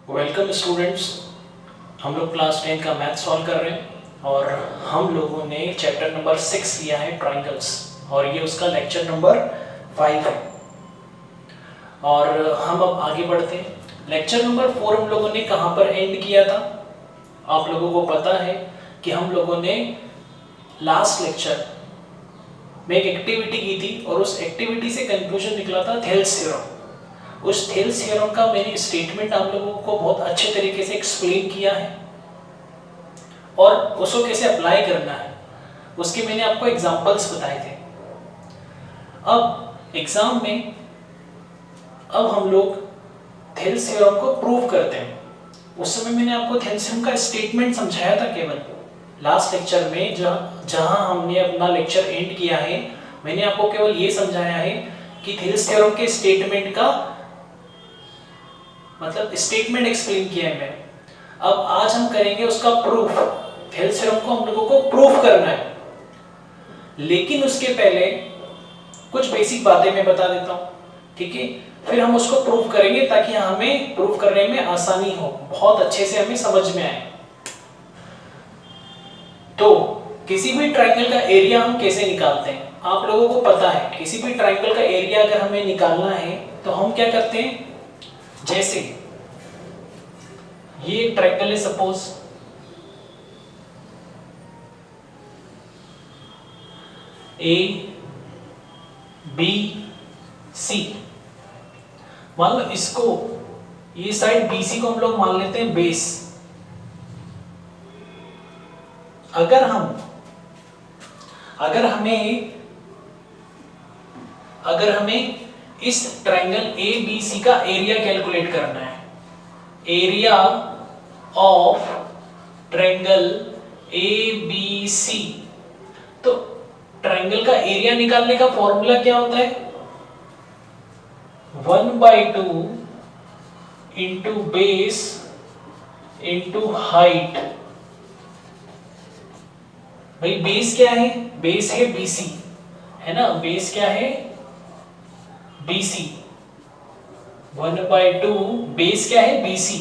Welcome students. हम लोग class 10 का मैथ सॉल्व कर रहे हैं और हम लोगों ने चैप्टर नंबर 6 लिया है ट्राइंगल्स और ये उसका लेक्चर नंबर 5 है। और हम अब आगे बढ़ते हैं। लेक्चर नंबर 4 हम लोगों ने कहाँ पर एंड किया था? आप लोगों को पता है कि हम लोगों ने लास्ट लेक्चर में एक एक्टिविटी की थी और उस एक्टिविटी से कंक्लूजन निकला था थेल्स थ्योरम। उस थेल्स थ्योरम का मैंने स्टेटमेंट आप लोगों को बहुत अच्छे तरीके से एक्सप्लेन किया है और उसको कैसे अप्लाई करना है उसके मैंने आपको एग्जांपल्स बताए थे। अब एग्जाम में अब हम लोग थेल्स थ्योरम को प्रूव करते हैं। उस समय मैंने आपको थेल्स थ्योरम का स्टेटमेंट समझाया था केवल लास्ट लेक्चर में, जहां हमने अपना लेक्चर एंड किया है। मैंने आपको केवल ये समझाया है कि थेल्स थ्योरम के स्टेटमेंट का मतलब स्टेटमेंट एक्सप्लेन किया है मैंने। अब आज हम करेंगे उसका प्रूफ। थेल्स थ्योरम को हम लोगों को प्रूफ करना है, लेकिन उसके पहले कुछ बेसिक बातें मैं बता देता हूं, ठीक है? फिर हम उसको प्रूफ करेंगे ताकि हमें प्रूफ करने में आसानी हो, बहुत अच्छे से हमें समझ में आए। तो किसी भी ट्रायंगल का एरिया हम कैसे निकालते हैं? आप लोगों को पता है किसी भी ट्रायंगल का एरिया अगर हमें निकालना है तो हम क्या करते हैं? जैसे ये एक ट्रायंगल है, सपोज ए बी सी। मान लो इसको, ये साइड BC को हम लोग मान लेते हैं बेस। अगर हमें इस ट्रायंगल ABC का एरिया कैलकुलेट करना है, एरिया ऑफ ट्रायंगल ABC, तो ट्रायंगल का एरिया निकालने का फॉर्मूला क्या होता है? 1/2 इंटू बेस इंटू हाइट। भाई बेस क्या है? बेस है BC, है ना? बेस क्या है? BC। 1/2 बेस क्या है? BC।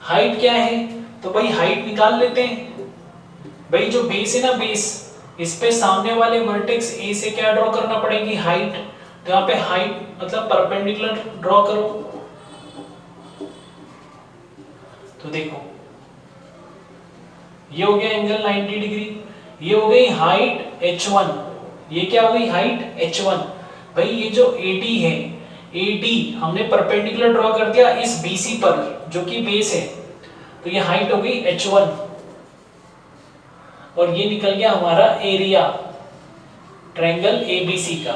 हाइट क्या है? तो भाई हाइट निकाल लेते हैं। भाई जो बेस है ना, बेस, इस पे सामने वाले वर्टेक्स A से क्या ड्रॉ करना पड़ेगी? हाइट। तो यहाँ पे हाइट मतलब परपेंडिकुलर ड्रॉ करो। तो देखो ये हो गया एंगल 90 डिग्री, ये हो गई हाइट H1, ये क्या हो गई? Height H1। भाई ये जो AD है, AD हमने परपेंडिकुलर ड्रॉ कर दिया इस BC पर जो कि बेस है, तो ये हाइट हो गई H1 और ये निकल गया हमारा एरिया ट्रायंगल ABC का,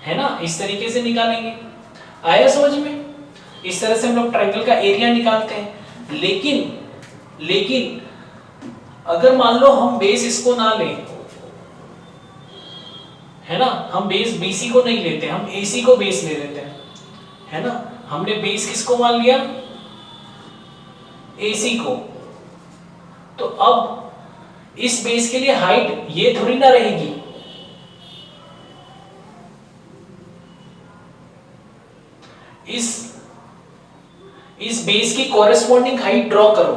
है ना? इस तरीके से निकालेंगे। आया समझ में? इस तरह से हम लोग ट्रायंगल का एरिया निकालते हैं। लेकिन अगर मान लो हम बेस इसको ना लें, है ना? हम बेस BC को नहीं लेते, हम AC को बेस ले लेते हैं, है ना? हमने बेस किसको मान लिया? AC को। तो अब इस बेस के लिए हाइट ये थोड़ी ना रहेगी, इस बेस की कॉरेस्पॉन्डिंग हाइट ड्रॉ करो,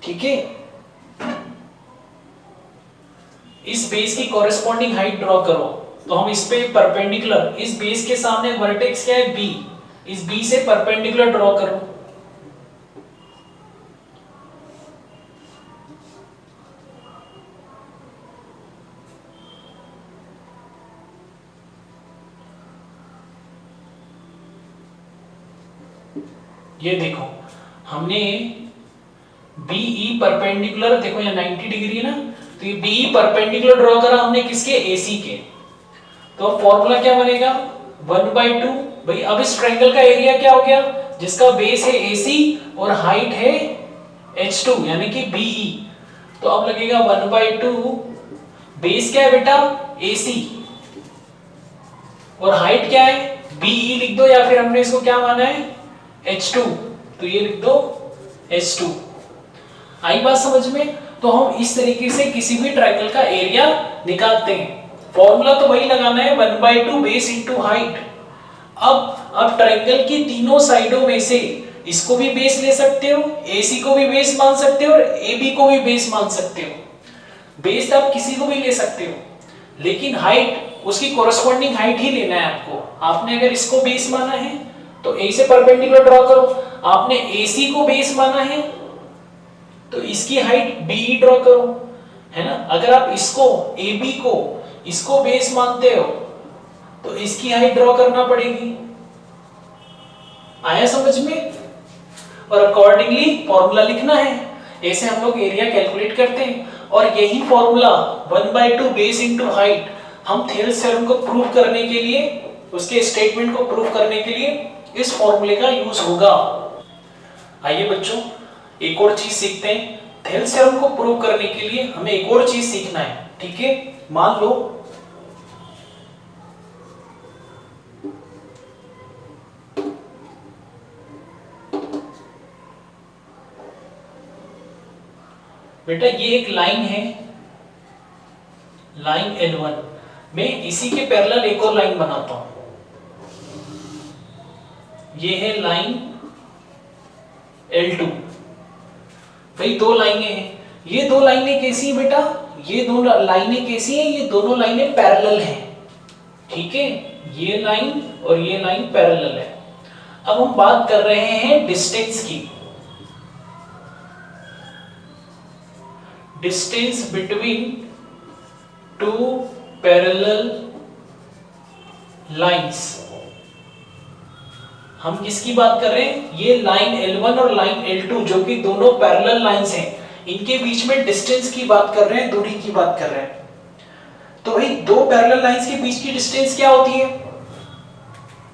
ठीक है? इस बेस की कॉरेस्पॉन्डिंग हाइट ड्रॉ करो। तो हम इस पे परपेंडिकुलर, इस बेस के सामने वर्टेक्स क्या है? B, इस B से परपेंडिकुलर ड्रॉ करो। ये देखो हमने BE परपेंडिकुलर, देखो यहाँ 90 डिग्री है ना, तो ये BE परपेंडिकुलर ड्रॉ करा हमने किसके? AC के। तो फॉर्मूला क्या बनेगा? 1/2। भाई अब इस ट्रायंगल का एरिया क्या हो गया? जिसका बेस है AC और हाइट है H2 यानी कि BE। तो अब लगेगा 1/2, बेस क्या है बेटा? AC और हाइट क्या है? BE लिख दो, या फिर हमने इसको क्या माना है? H2, तो ये लिख दो H2। आई बात समझ में? तो हम इस तरीके से किसी भी ट्रायंगल का एरिया निकालते हैं। फॉर्मूला तो वही लगाना है, 1/2 बेस इंटू हाइट। अब ट्रायंगल की तीनों साइडों में से इसको भी बेस ले सकते हो, AC को भी बेस मान सकते हो और AB को भी बेस मान सकते हो। बेस आप किसी को भी ले सकते हो, लेकिन हाइट उसकी कोरस्पॉन्डिंग हाइट ही लेना है आपको। आपने अगर इसको बेस माना है तो A से परपेंडिकुलर ड्रॉ करो, आपने AC को बेस माना है तो इसकी हाइट BE ड्रॉ करो, है ना। अगर आप इसको AB को इसको बेस मानते हो तो इसकी हाइट ड्रॉ करना पड़ेगी। आया समझ में? और अकॉर्डिंगली फॉर्मूला लिखना है। ऐसे हम लोग एरिया कैलकुलेट करते हैं और यही फॉर्मूला 1/2 बेस इनटू हाइट हम थेल्स थ्योरम को प्रूव करने के लिए, उसके स्टेटमेंट को प्रूव करने के लिए इस फॉर्मूले का यूज होगा। आइए बच्चों एक और चीज सीखते हैं। थेल्स थ्योरम को प्रूव करने के लिए हमें एक और चीज सीखना है, ठीक है। मान लो बेटा ये एक लाइन है, लाइन L1, मैं इसी के पैरेलल एक और लाइन बनाता हूं। ये है लाइन L2। भाई दो लाइनें हैं, ये दो लाइनें कैसी हैं बेटा? ये दो लाइनें कैसी हैं? ये दोनों लाइनें पैरेलल हैं, ठीक है। ये लाइन और ये लाइन पैरेलल है। अब हम बात कर रहे हैं डिस्टेंस की, distance between two parallel lines. हम किसकी बात कर रहे हैं? ये लाइन L1 और लाइन L2 जो कि दोनों पैरेलल लाइंस हैं, इनके बीच में डिस्टेंस की बात कर रहे हैं, दूरी की बात कर रहे हैं। तो भाई दो पैरेलल लाइंस के बीच की डिस्टेंस क्या होती है?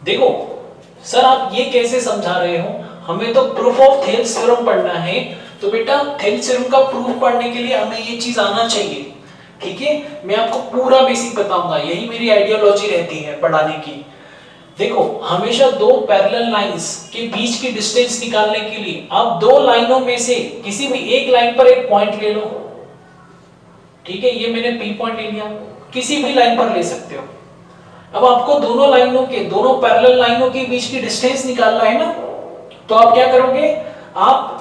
देखो सर आप ये कैसे समझा रहे हो? हमें तो प्रूफ ऑफ थेल्स थ्योरम पढ़ना है, तो बेटा थेल्स थ्योरम का प्रूफ पढ़ने के लिए हमें ये चीज आना चाहिए, ठीक है। मैं आपको पूरा बेसिक बताऊंगा, यही मेरी आइडियोलॉजी रहती है पढ़ाने की। देखो हमेशा दो पैरेलल लाइंस के बीच की डिस्टेंस निकालने के लिए आप दो लाइनों में से किसी भी एक लाइन पर एक पॉइंट ले लो, ठीक है। ये मैंने P पॉइंट ले लिया, किसी भी लाइन पर ले सकते हो। अब आपको दोनों लाइनों के, दोनों पैरेलल लाइनों के बीच की डिस्टेंस निकालना है ना, तो आप क्या करोगे? आप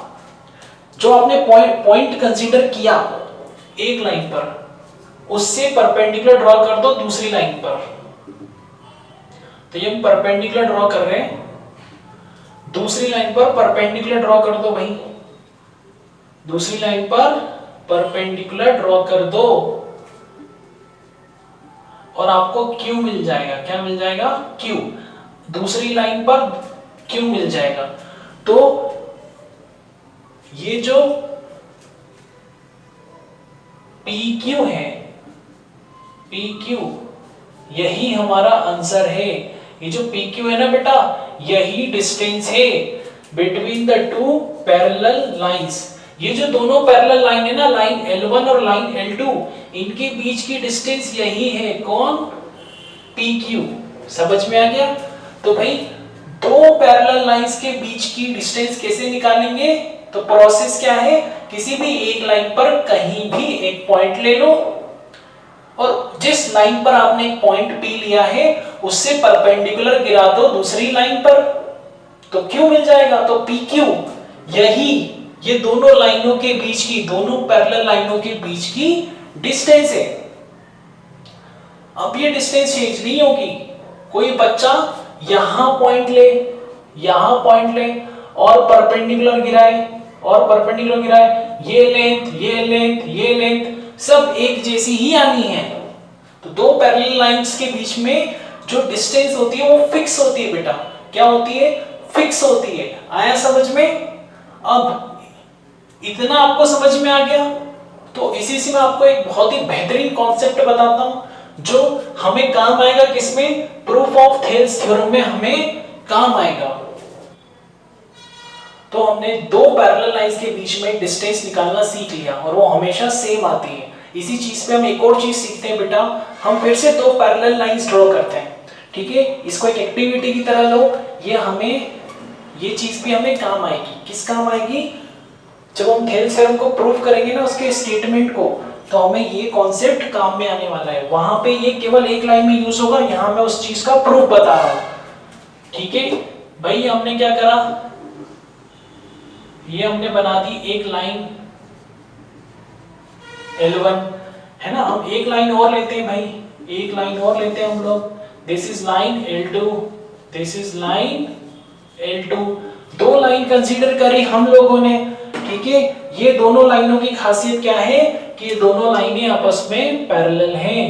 जो आपने पॉइंट कंसीडर किया एक लाइन पर, उससे परपेंडिकुलर ड्रॉ कर दो दूसरी लाइन पर। तो ये हम परपेंडिकुलर ड्रॉ कर रहे हैं, दूसरी लाइन पर परपेंडिकुलर ड्रॉ कर दो भाई, दूसरी लाइन पर परपेंडिकुलर ड्रॉ कर दो और आपको Q मिल जाएगा। क्या मिल जाएगा? Q। दूसरी लाइन पर Q मिल जाएगा। तो ये जो PQ है, PQ यही हमारा आंसर है। ये जो PQ है ना बेटा, यही डिस्टेंस है between the two parallel lines. ये जो दोनों पैरेलल लाइन है ना, लाइन L1 और लाइन L2, इनके बीच की डिस्टेंस यही है। कौन? PQ। समझ में आ गया? तो भाई दो पैरेलल लाइंस के बीच की डिस्टेंस कैसे निकालेंगे? तो प्रोसेस क्या है? किसी भी एक लाइन पर कहीं भी एक पॉइंट ले लो और जिस लाइन पर आपने एक पॉइंट P लिया है उससे परपेंडिकुलर गिरा दो दूसरी लाइन पर, तो Q मिल जाएगा। तो PQ यही ये दोनों लाइनों के बीच की, दोनों पैरेलल लाइनों के बीच की डिस्टेंस है। अब ये डिस्टेंस चेंज नहीं होगी। कोई बच्चा यहां पॉइंट ले, यहां पॉइंट ले और परपेंडिकुलर गिराए और परपेंडिकुलर गिराए, ये लेंथ, ये लेंथ, ये लेंथ सब एक जैसी ही आनी है। तो दो पैरेलल लाइंस के बीच में जो डिस्टेंस होती है वो फिक्स होती है बेटा। क्या होती है? फिक्स होती है। आया समझ में? अब इतना आपको समझ में आ गया तो इसी से मैं आपको एक बहुत ही बेहतरीन कॉन्सेप्ट बताता हूं जो हमें काम आएगा। किसमें? प्रूफ ऑफ थेल्स थ्योरम में हमें काम आएगा। तो हमने दो पैरेलल लाइंस के बीच में डिस्टेंस निकालना सीख लिया और वो हमेशा सेम आती है। इसी चीज पे हम एक और चीज सीखते हैं बेटा, हम फिर से दो पैरेलल लाइंस ड्रॉ करते हैं, ठीक है। इसको एक एक्टिविटी की तरह लो, ये हमें, ये चीज भी हमें काम आएगी। किस काम आएगी? जब हम थेल्स थ्योरम को प्रूव करेंगे ना, उसके स्टेटमेंट को, तो हमें ये कॉन्सेप्ट काम में आने वाला है। वहां पे ये केवल एक लाइन में यूज होगा, यहाँ मैं उस चीज का प्रूफ बता रहा हूँ। ठीक है भाई, हमने क्या करा, ये हमने बना दी एक लाइन L1 है ना। हम एक लाइन और लेते हैं भाई, एक लाइन और लेते हैं हम लोग, this is line L2, this is line L2, दो लाइन कंसीडर करी हम लोगों ने, ठीक है। ये दोनों लाइनों की खासियत क्या है कि ये दोनों लाइनें आपस में पैरेलल हैं,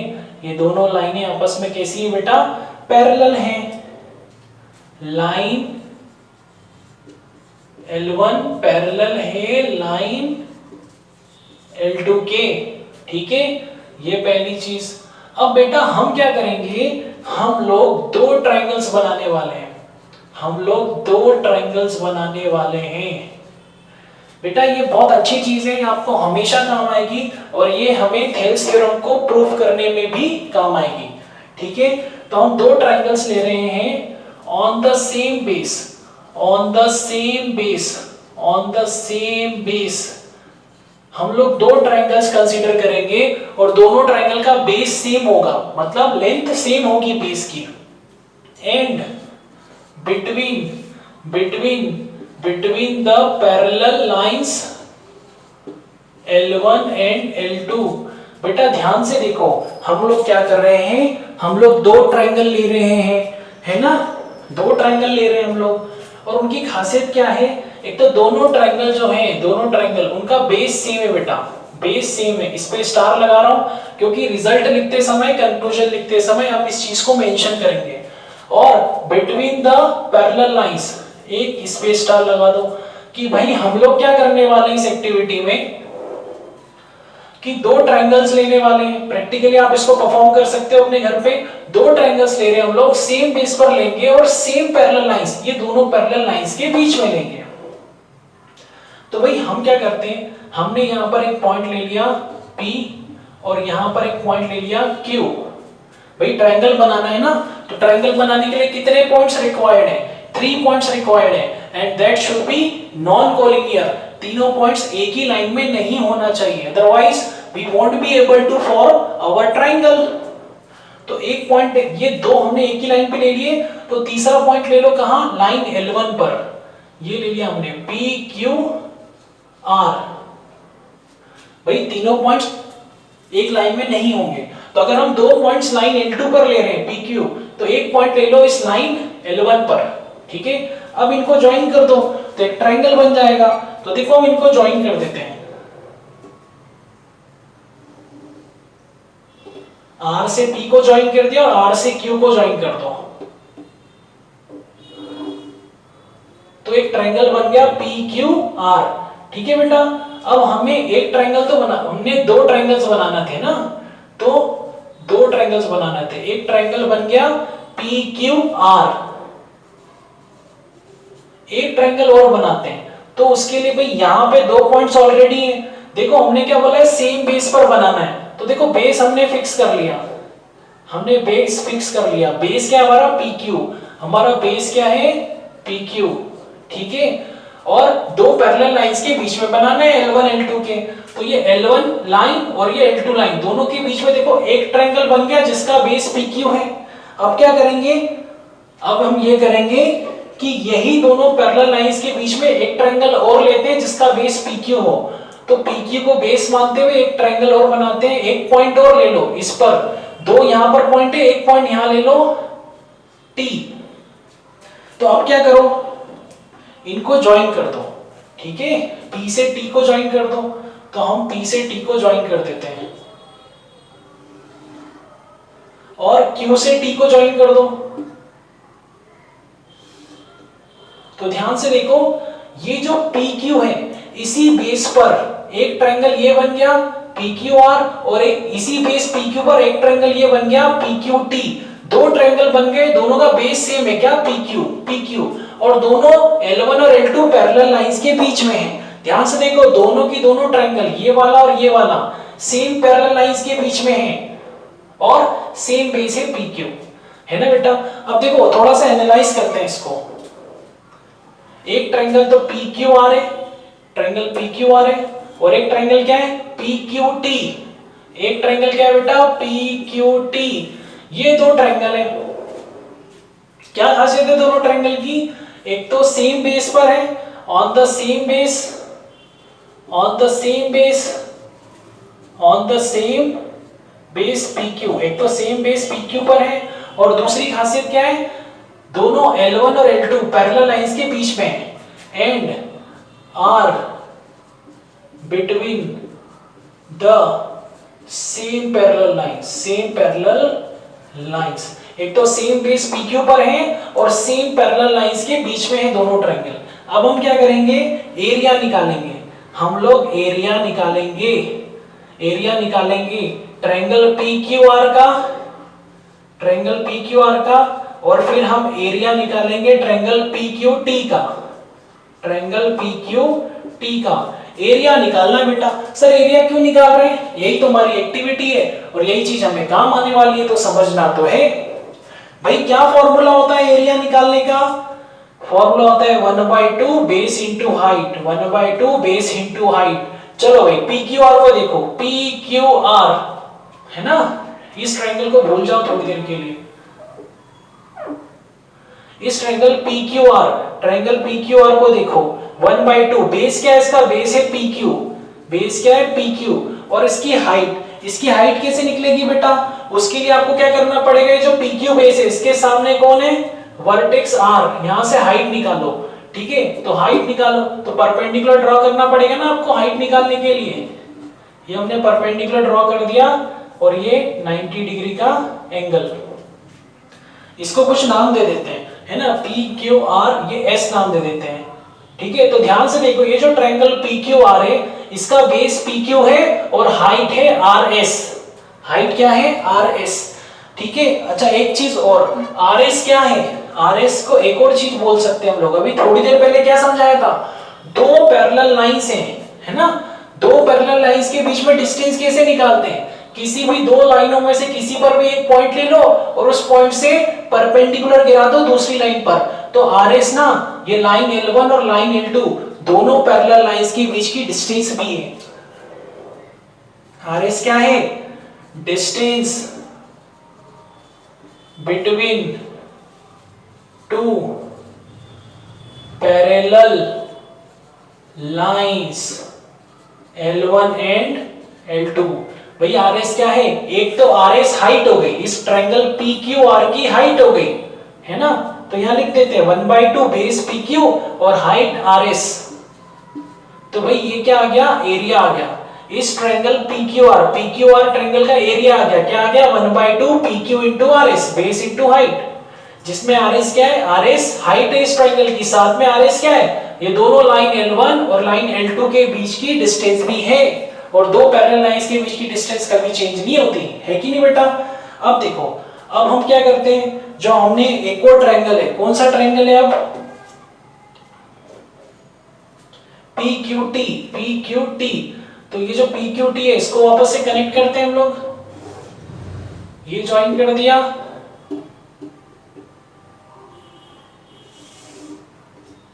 ये दोनों लाइनें आपस में कैसी है बेटा, पैरेलल हैं। लाइन L1 पैरेलल है लाइन L2 के, ठीक है, ये पहली चीज। अब बेटा हम क्या करेंगे, हम लोग दो ट्रायंगल्स बनाने वाले हैं, हम लोग दो ट्रायंगल्स बनाने वाले हैं बेटा। ये बहुत अच्छी चीज है, आपको हमेशा काम आएगी और ये हमें थेल्स थ्योरम को प्रूफ करने में भी काम आएगी, ठीक है। तो हम दो ट्रायंगल्स ले रहे हैं on the same base, on the same base, on the same base. हम लोग दो ट्रायंगल्स कंसीडर करेंगे और दोनों ट्रायंगल का बेस सेम होगा, मतलब लेंथ सेम होगी बेस की। And between the parallel lines L1 and L2, बेटा ध्यान से देखो, हम लोग क्या कर रहे हैं, हम लोग दो ट्रायंगल ले रहे हैं, है ना, दो ट्रायंगल ले रहे हैं हम लोग, और उनकी खासियत क्या है, एक तो दोनों ट्रायंगल जो हैं, दोनों ट्रायंगल उनका बेस सेम है बेटा, बेस सेम है। इस पे स्टार लगा रहा हूं क्योंकि रिजल्ट लिखते समय, कंक्लूजन लिखते समय हम इस चीज को मेंशन करेंगे। और बिटवीन द पैरेलल लाइंस, एक इस पे स्टार लगा दो कि भाई हम लोग क्या करने वाले हैं इस एक्टिविटी में, कि दो ट्रायंगल्स लेने वाले हैं। प्रैक्टिकली आप इसको परफॉर्म कर सकते हो अपने घर पे, दो ट्रायंगल्स ले रहे हैं हम लोग, सेम बेस पर लेंगे और सेम पैरेलल लाइंस, ये दोनों पैरेलल लाइंस के बीच में लेंगे। तो भाई हम क्या करते हैं, हमने यहां पर एक पॉइंट ले लिया P और यहां पर एक पॉइंट ले लिया Q। भाई ट्रायंगल बनाना है ना, तो ट्रायंगल बनाने के लिए कितने पॉइंट्स रिक्वायर्ड है, 3 पॉइंट्स रिक्वायर्ड है, and that should be non collinear. तीनों पॉइंट्स एक ही लाइन में नहीं होना चाहिए, otherwise we won't be able to form our triangle. तो एक पॉइंट, ये दो हमने एक ही लाइन पे ले लिए, तो तीसरा पॉइंट ले लो कहां, लाइन L1 पर, ये ले लिया हमने PQR। भाई तीनों पॉइंट्स एक लाइन में नहीं होंगे, तो अगर हम दो पॉइंट्स लाइन L2 पर ले रहे हैं PQ, तो एक पॉइंट ले लो इस लाइन L1 पर, ठीक है। अब इनको ज्वाइन कर दो तो एक ट्रायंगल बन जाएगा। तो देखो हम इनको ज्वाइन कर देते हैं, R से P को ज्वाइन कर दिया और R से Q को ज्वाइन कर दो, तो एक ट्रायंगल बन गया PQR, ठीक है बेटा। अब हमें एक ट्रायंगल तो बना, हमने दो ट्रायंगल्स बनाना थे ना, तो दो ट्रायंगल्स बनाना थे, एक ट्रायंगल बन गया PQR, एक ट्रायंगल और बनाते हैं। तो उसके लिए भाई यहाँ पे दो पॉइंट्स ऑलरेडी हैं, देखो हमने क्या बोला है, सेम बेस पर बनाना है, तो देखो बेस हमने फिक्स कर लिया, हमने बेस फिक्स कर लिया। बेस क्या है हमारा, PQ, हमारा बेस क्या है, PQ, ठीक है। और दो पैरेलल लाइंस के बीच में बनाना है L1 L2 के, तो ये L1 लाइन और ये L2 लाइन, दोनों के बीच में देखो एक ट्रायंगल बन गया जिसका बेस PQ है। अब क्या करेंगे, अब हम ये करेंगे कि यही दोनों पैरेलल लाइंस के बीच में एक ट्रायंगल और लेते हैं जिसका बेस PQ हो, तो PQ को बेस मानते हुए एक ट्रायंगल और बनाते हैं। एक पॉइंट और ले लो इस पर, दो यहां पर पॉइंट है, एक पॉइंट यहां ले लो T। तो अब क्या करो, इनको ज्वाइन कर दो, ठीक है, P से T को ज्वाइन कर दो। तो हम P से T को ज्वाइन कर देते हैं और Q से T को ज्वाइन कर दो। तो ध्यान से देखो, ये जो PQ है, इसी बेस पर एक ट्रायंगल ये बन गया PQR, और एक इसी बेस PQ पर एक ट्रायंगल ये बन गया PQT। दो ट्रायंगल बन गए, दोनों का बेस सेम है, क्या, PQ, और दोनों L1 और L2 पैरेलल लाइंस के बीच में है। ध्यान से देखो, दोनों की दोनों ट्रायंगल, ये वाला और ये वाला, सेम पैरेलल लाइंस के बीच में है और सेम बेस है PQ, है ना बेटा। अब देखो थोड़ा सा एनालाइज करते हैं इसको। एक ट्रायंगल तो PQR है, ट्रायंगल PQR है, और एक ट्रायंगल क्या है, PQT। एक ट्रायंगल क्या है बेटा, PQT। ये दो ट्रायंगल है, क्या खासियत है दोनों ट्रायंगल की? एक तो सेम बेस पर है, on the same base, on the same base, on the same base PQ, एक तो सेम बेस PQ पर है, और दूसरी खासियत क्या है, दोनों L1 और L2 पैरेलल लाइंस के बीच में है, and are between the same parallel lines, same parallel lines. एक तो सेम बेस PQ पर है और सेम पैरेलल लाइंस के बीच में है दोनों ट्रायंगल। अब हम क्या करेंगे, एरिया निकालेंगे, हम लोग एरिया निकालेंगे, एरिया निकालेंगे ट्रायंगल PQR का, ट्रायंगल PQR का, और फिर हम एरिया निकालेंगे ट्रायंगल PQT का, ट्रायंगल PQT का। एरिया निकालना है बेटा। सर एरिया क्यों निकाल रहे हैं? यही तो हमारी एक्टिविटी है और यही चीज हमें काम आने वाली है, तो समझना तो है। भाई क्या फॉर्मूला होता है एरिया निकालने का? फॉर्मूला होता है 1/2 base into height, 1/2 base into height. चलो भाई PQR को देखो, PQR है ना, इस ट्रायंगल को भूल जाओ थोड़ी देर के लिए। इस ट्रायंगल PQR, ट्रायंगल PQR को देखो, 1/2 बेस क्या है इसका? बेस है PQ, बेस क्या है PQ, और इसकी हाइट कैसे निकलेगी बेटा? उसके लिए आपको क्या करना पड़ेगा, ये जो PQ बेस है इसके सामने कौन है? वर्टेक्स R, यहां से हाइट निकालो, ठीक है? तो हाइट निकालो, तो परपेंडिकुलर ड्रॉ करना पड़ेगा ना आपको हाइट निकालने के लिए। ये हमने परपेंडिकुलर ड्रॉ कर दिया और ये 90 डिग्री का एंगल, इसको कुछ नाम दे देते हैं, है ना, PQR, ये S नाम दे देते हैं, ठीक है? तो ध्यान से देखो, ये जो ट्रायंगल PQR है इसका बेस PQ है और हाइट है RS। हाइट क्या है? RS, ठीक है? अच्छा एक चीज और, RS क्या है? RS को एक और चीज बोल सकते हैं हम लोग, अभी थोड़ी देर पहले क्या समझाया था, दो पैरेलल लाइंस हैं, है ना, दो पैरेलल लाइंस के बीच में डिस्टेंस कैसे निकालते हैं? किसी भी दो लाइनों में से किसी पर भी एक पॉइंट ले लो और उस पॉइंट से परपेंडिकुलर गिरा दो दूसरी लाइन पर, तो RS ना, ये लाइन L1 और लाइन L2 दोनों पैरेलल लाइंस के बीच की डिस्टेंस भी है। RS क्या है? Distance between two parallel lines L1 and L2। भाई RS क्या है? एक तो RS हाइट हो गई, इस ट्रायंगल PQR की हाइट हो गई, है ना, तो यहां लिख देते हैं 1/2 बेस PQ और हाइट RS। तो भाई ये क्या आ गया? एरिया आ गया। इस ट्रायंगल PQR ट्रायंगल का एरिया आ गया, क्या आ गया? 1/2 PQ into RS, base into height, जिसमें RS क्या है? RS हाइट है इस ट्रायंगल की, साथ में RS क्या है? ये दोनों लाइन L1 और लाइन L2 के बीच की डिस्टेंस भी है, और दो पैरेलल लाइंस के बीच की डिस्टेंस कभी चेंज नहीं होती है कि नहीं बेटा? अब देखो, अब हम क्या करते हैं, जो हमने एक और ट्रायंगल है, कौन सा ट्रायंगल है अब? PQT। तो ये जो PQT है इसको वापस से कनेक्ट करते हैं हम लोग, ये ज्वाइन कर दिया,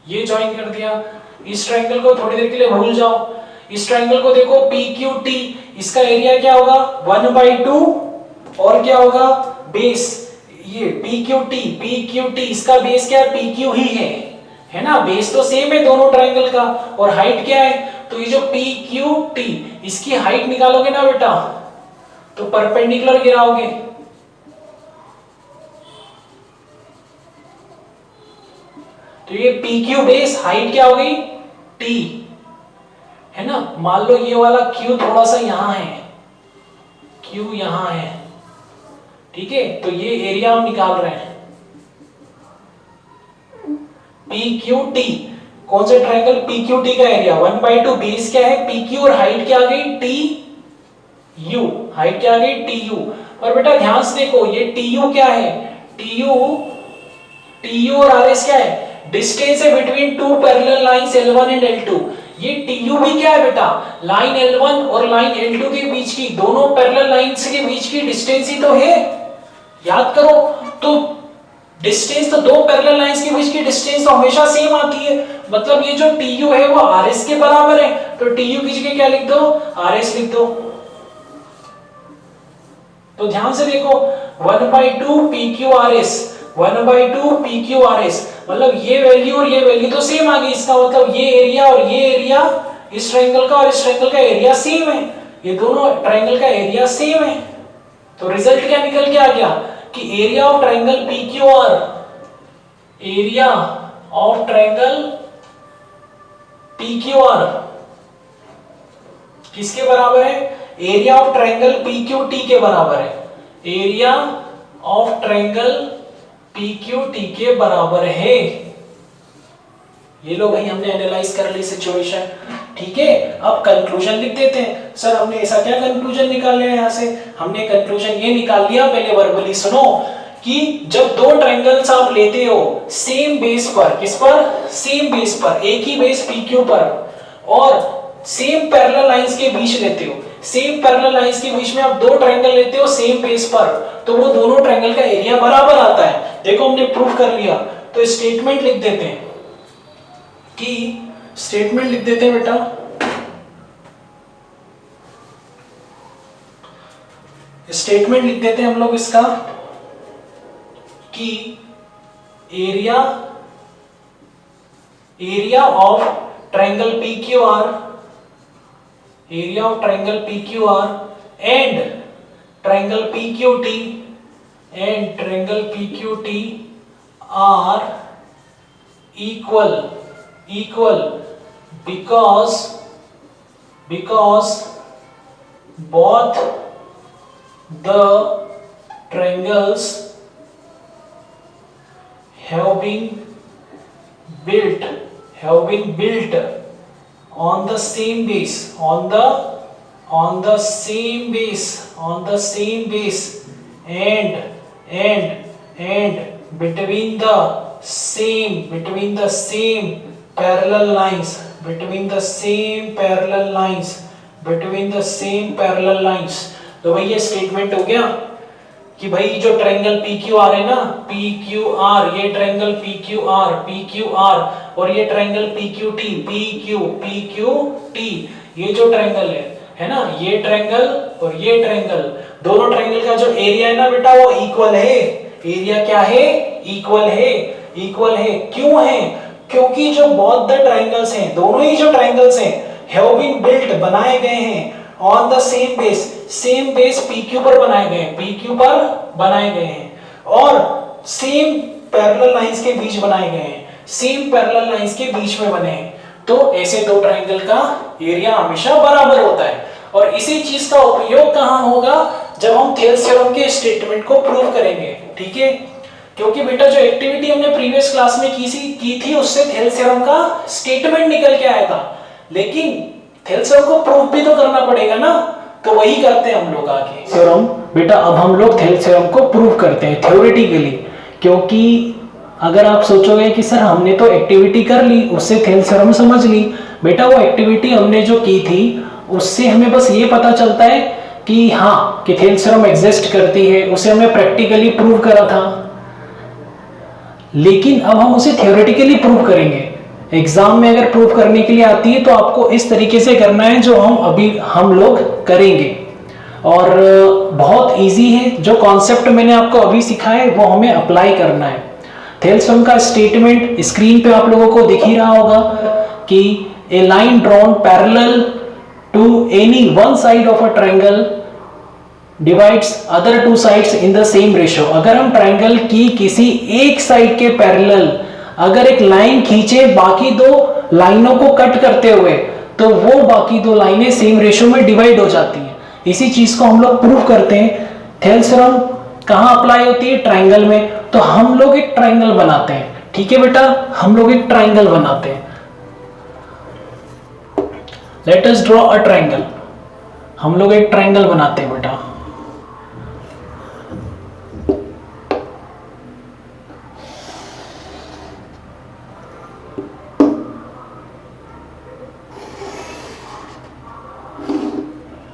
ये ज्वाइन कर दिया। इस ट्रायंगल को थोड़ी देर के लिए भूल जाओ, इस ट्रायंगल को देखो PQT, इसका एरिया क्या होगा? 1/2 और क्या होगा? बेस, ये PQT, इसका बेस क्या है? PQ ही है ना, बेस तो सेम है दोनों ट्रायंगल का, और हाइट क्या है? तो ये जो PQT, इसकी हाइट निकालोगे ना बेटा, तो परपेंडिकुलर गिराओगे, तो ये PQ बेस हाइट क्या हो गई? T, है ना। मान लो ये वाला Q थोड़ा सा यहां है, Q यहां है, ठीक है, तो ये एरिया हम निकाल रहे हैं। PQT, कौन से ट्रायंगल PQT का एरिया? 1/2 बेस क्या है? PQ और हाइट क्या आ गई? TU, हाइट क्या आ गई? TU। और बेटा ध्यान से देखो, ये TU क्या है? TU और RS क्या है? डिस्टेंस है between two parallel lines L1 and L2। ये TU भी क्या है बेटा? लाइन L1 और लाइन L2 के बीच की, दोनों पैरेलल लाइंस के बीच की डिस्टेंस ही तो है, याद करो। तो डिस्टेंस तो दो पैरेलल लाइंस के बीच की डिस्टेंस तो हमेशा सेम आती है, मतलब ये जो TU है वो RS के बराबर है, तो TU की जगह क्या लिख दो? RS लिख दो। तो ध्यान से देखो, 1/2 PQ RS, 1/2 PQRS, मतलब ये वैल्यू और ये वैल्यू तो सेम आ गई, इसका मतलब ये एरिया और ये एरिया इस ट्रायंगल का और इस ट्रायंगल का एरिया सेम है, ये दोनों ट्रायंगल का एरिया सेम है। तो रिजल्ट क्या निकल के आ गया कि area of triangle PQR, area of triangle PQR किसके बराबर है? एरिया ऑफ ट्रायंगल PQT के बराबर है, एरिया ऑफ ट्रायंगल PQT के बराबर है। ये लो भाई, हमने एनालाइज कर ली सिचुएशन, ठीक है। अब कंक्लूजन लिख देते हैं। सर हमने ऐसा क्या कंक्लूजन निकाल लिया यहाँ से? हमने कंक्लूजन ये निकाल लिया, पहले वर्बली सुनो, कि जब दो ट्रायंगल्स आप लेते हो सेम बेस पर, किस पर? सेम बेस पर, एक ही बेस PQ पर, और सेम पैरेलल लाइंस के बीच लेते हो, सेम पैरेलल लाइंस के बीच में आप दो ट्रायंगल लेते हो सेम बेस पर, तो वो दोनों ट्रायंगल का एरिया बराबर आता है। देखो हमने प्रूफ कर लिया। तो स्टेटमेंट लिख देते हैं कि स्टेटमेंट लिख देते हैं बेटा, स्टेटमेंट लिख देते हैं हम लोग इसका कि area of triangle PQR, area of triangle PQR and triangle PQT and triangle PQT are equal because both the triangles have been built on the same base, on the same base and between the same parallel lines, तो भाई ये statement हो गया कि भाई जो triangle PQR है ना, PQR, ये ट्रायंगल PQR और ये ट्रायंगल PQT, PQT, ये जो ट्रायंगल है ना, ये ट्रायंगल और ये ट्रायंगल, दोनों ट्रायंगल का जो एरिया है ना बेटा वो इक्वल है। एरिया क्या है? इक्वल है। क्यों है? क्योंकि जो बोथ द ट्रायंगल्स हैं, दोनों ही जो ट्रायंगल्स हैं, हैव बीन बिल्ट, बनाए गए हैं, on the same base PQ पर बनाए गए हैं और सेम पैरेलल लाइंस के बीच बनाए गए हैं, सेम पैरेलल लाइंस के बीच में बने हैं। तो ऐसे दो ट्रायंगल का एरिया हमेशा बराबर होता है। और इसी चीज का उपयोग कहां होगा? जब हम थेल्स थ्योरम के स्टेटमेंट को प्रूव करेंगे, ठीक है। क्योंकि बेटा जो एक्टिविटी हमने प्रीवियस क्लास में की थी उससे थेल्स थ्योरम का स्टेटमेंट निकल के आया था, लेकिन थेल्स थ्योरम को प्रूफ भी तो करना पड़ेगा ना, तो वही करते हैं हम लोग आगे थ्योरम। बेटा अब हम लोग थेल्स थ्योरम को प्रूव करते हैं थ्योरेटिकली, क्योंकि अगर आप सोचोगे कि सर हमने तो एक्टिविटी कर ली, उससे थेल्स थ्योरम समझ ली, बेटा वो एक्टिविटी हमने जो की थी उससे हमें बस ये पता चलता है कि हाँ कि थेल्स थ्योरम एग्जिस्ट करती है, उसे हमने प्रैक्टिकली प्रूव करा था, लेकिन अब हम उसे थ्योरेटिकली प्रूव करेंगे। एग्जाम में अगर प्रूव करने के लिए आती है तो आपको इस तरीके से करना है जो हम लोग करेंगे, और बहुत इजी है। जो कॉन्सेप्ट मैंने आपको अभी सिखाया है वो हमें अप्लाई करना है। थेल्स थ्योरम का स्टेटमेंट स्क्रीन पे आप लोगों को दिख ही रहा होगा कि a line drawn parallel to any one side of a triangle divides other two sides in the same ratio. अगर हम ट्रायंगल की किसी एक साइड के पैरेलल अगर एक लाइन खींचे बाकी दो लाइनों को कट करते हुए, तो वो बाकी दो लाइनें सेम रेशियो में डिवाइड हो जाती हैं। इसी चीज को हम लोग प्रूव करते हैं। थेल्स थ्योरम कहां अप्लाई होती है? ट्रायंगल में। तो हम लोग एक ट्रायंगल बनाते हैं, ठीक है बेटा, हम लोग एक ट्रायंगल बनाते हैं। Let us draw a triangle. हम लोग एक ट्रायंगल बनाते हैं बेटा।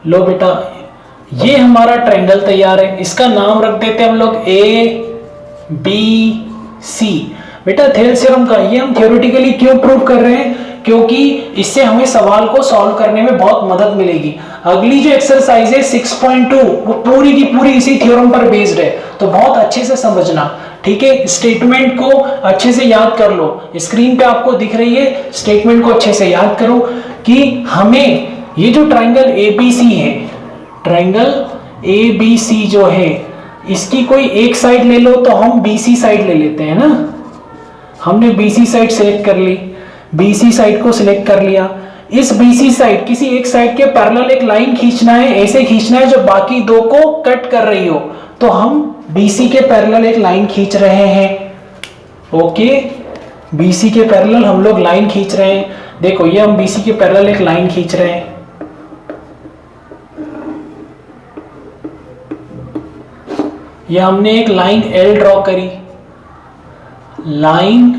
लो बेटा ये हमारा ट्रायंगल तैयार है, इसका नाम रख देते हैं हम लोग ABC। बेटा थेल्स थ्योरम का ये हम थ्योरेटिकली क्यों प्रूव कर रहे हैं? क्योंकि इससे हमें सवाल को सॉल्व करने में बहुत मदद मिलेगी। अगली जो एक्सरसाइज है 6.2 वो पूरी की पूरी इसी थ्योरम पर बेस्ड है, तो बहुत अच्छे से समझना, ठीक है। स्टेटमेंट को अच्छे से याद कर लो, स्क्रीन पे आपको दिख रही है, स्टेटमेंट को अच्छे से याद करो कि हमें ये जो ट्राइंगल एबीसी है, ट्राइंगल एबीसी जो है, इसकी कोई एक साइड ले लो, तो हम बीसी साइड ले लेते हैं ना। हमने बीसी साइड सेलेक्ट कर ली, बीसी साइड को सिलेक्ट कर लिया। इस बीसी साइड, किसी एक साइड के पैरेलल एक लाइन खींचना है, ऐसे खींचना है जो बाकी दो को कट कर रही हो, तो हम बीसी के पैरेलल एक लाइन खींच रहे हैं। ओके, बीसी के पैरेलल हम लोग लाइन खींच रहे हैं। देखो ये हम बीसी के पैरेलल एक लाइन खींच रहे हैं। ये हमने एक लाइन एल ड्रॉ करी, लाइन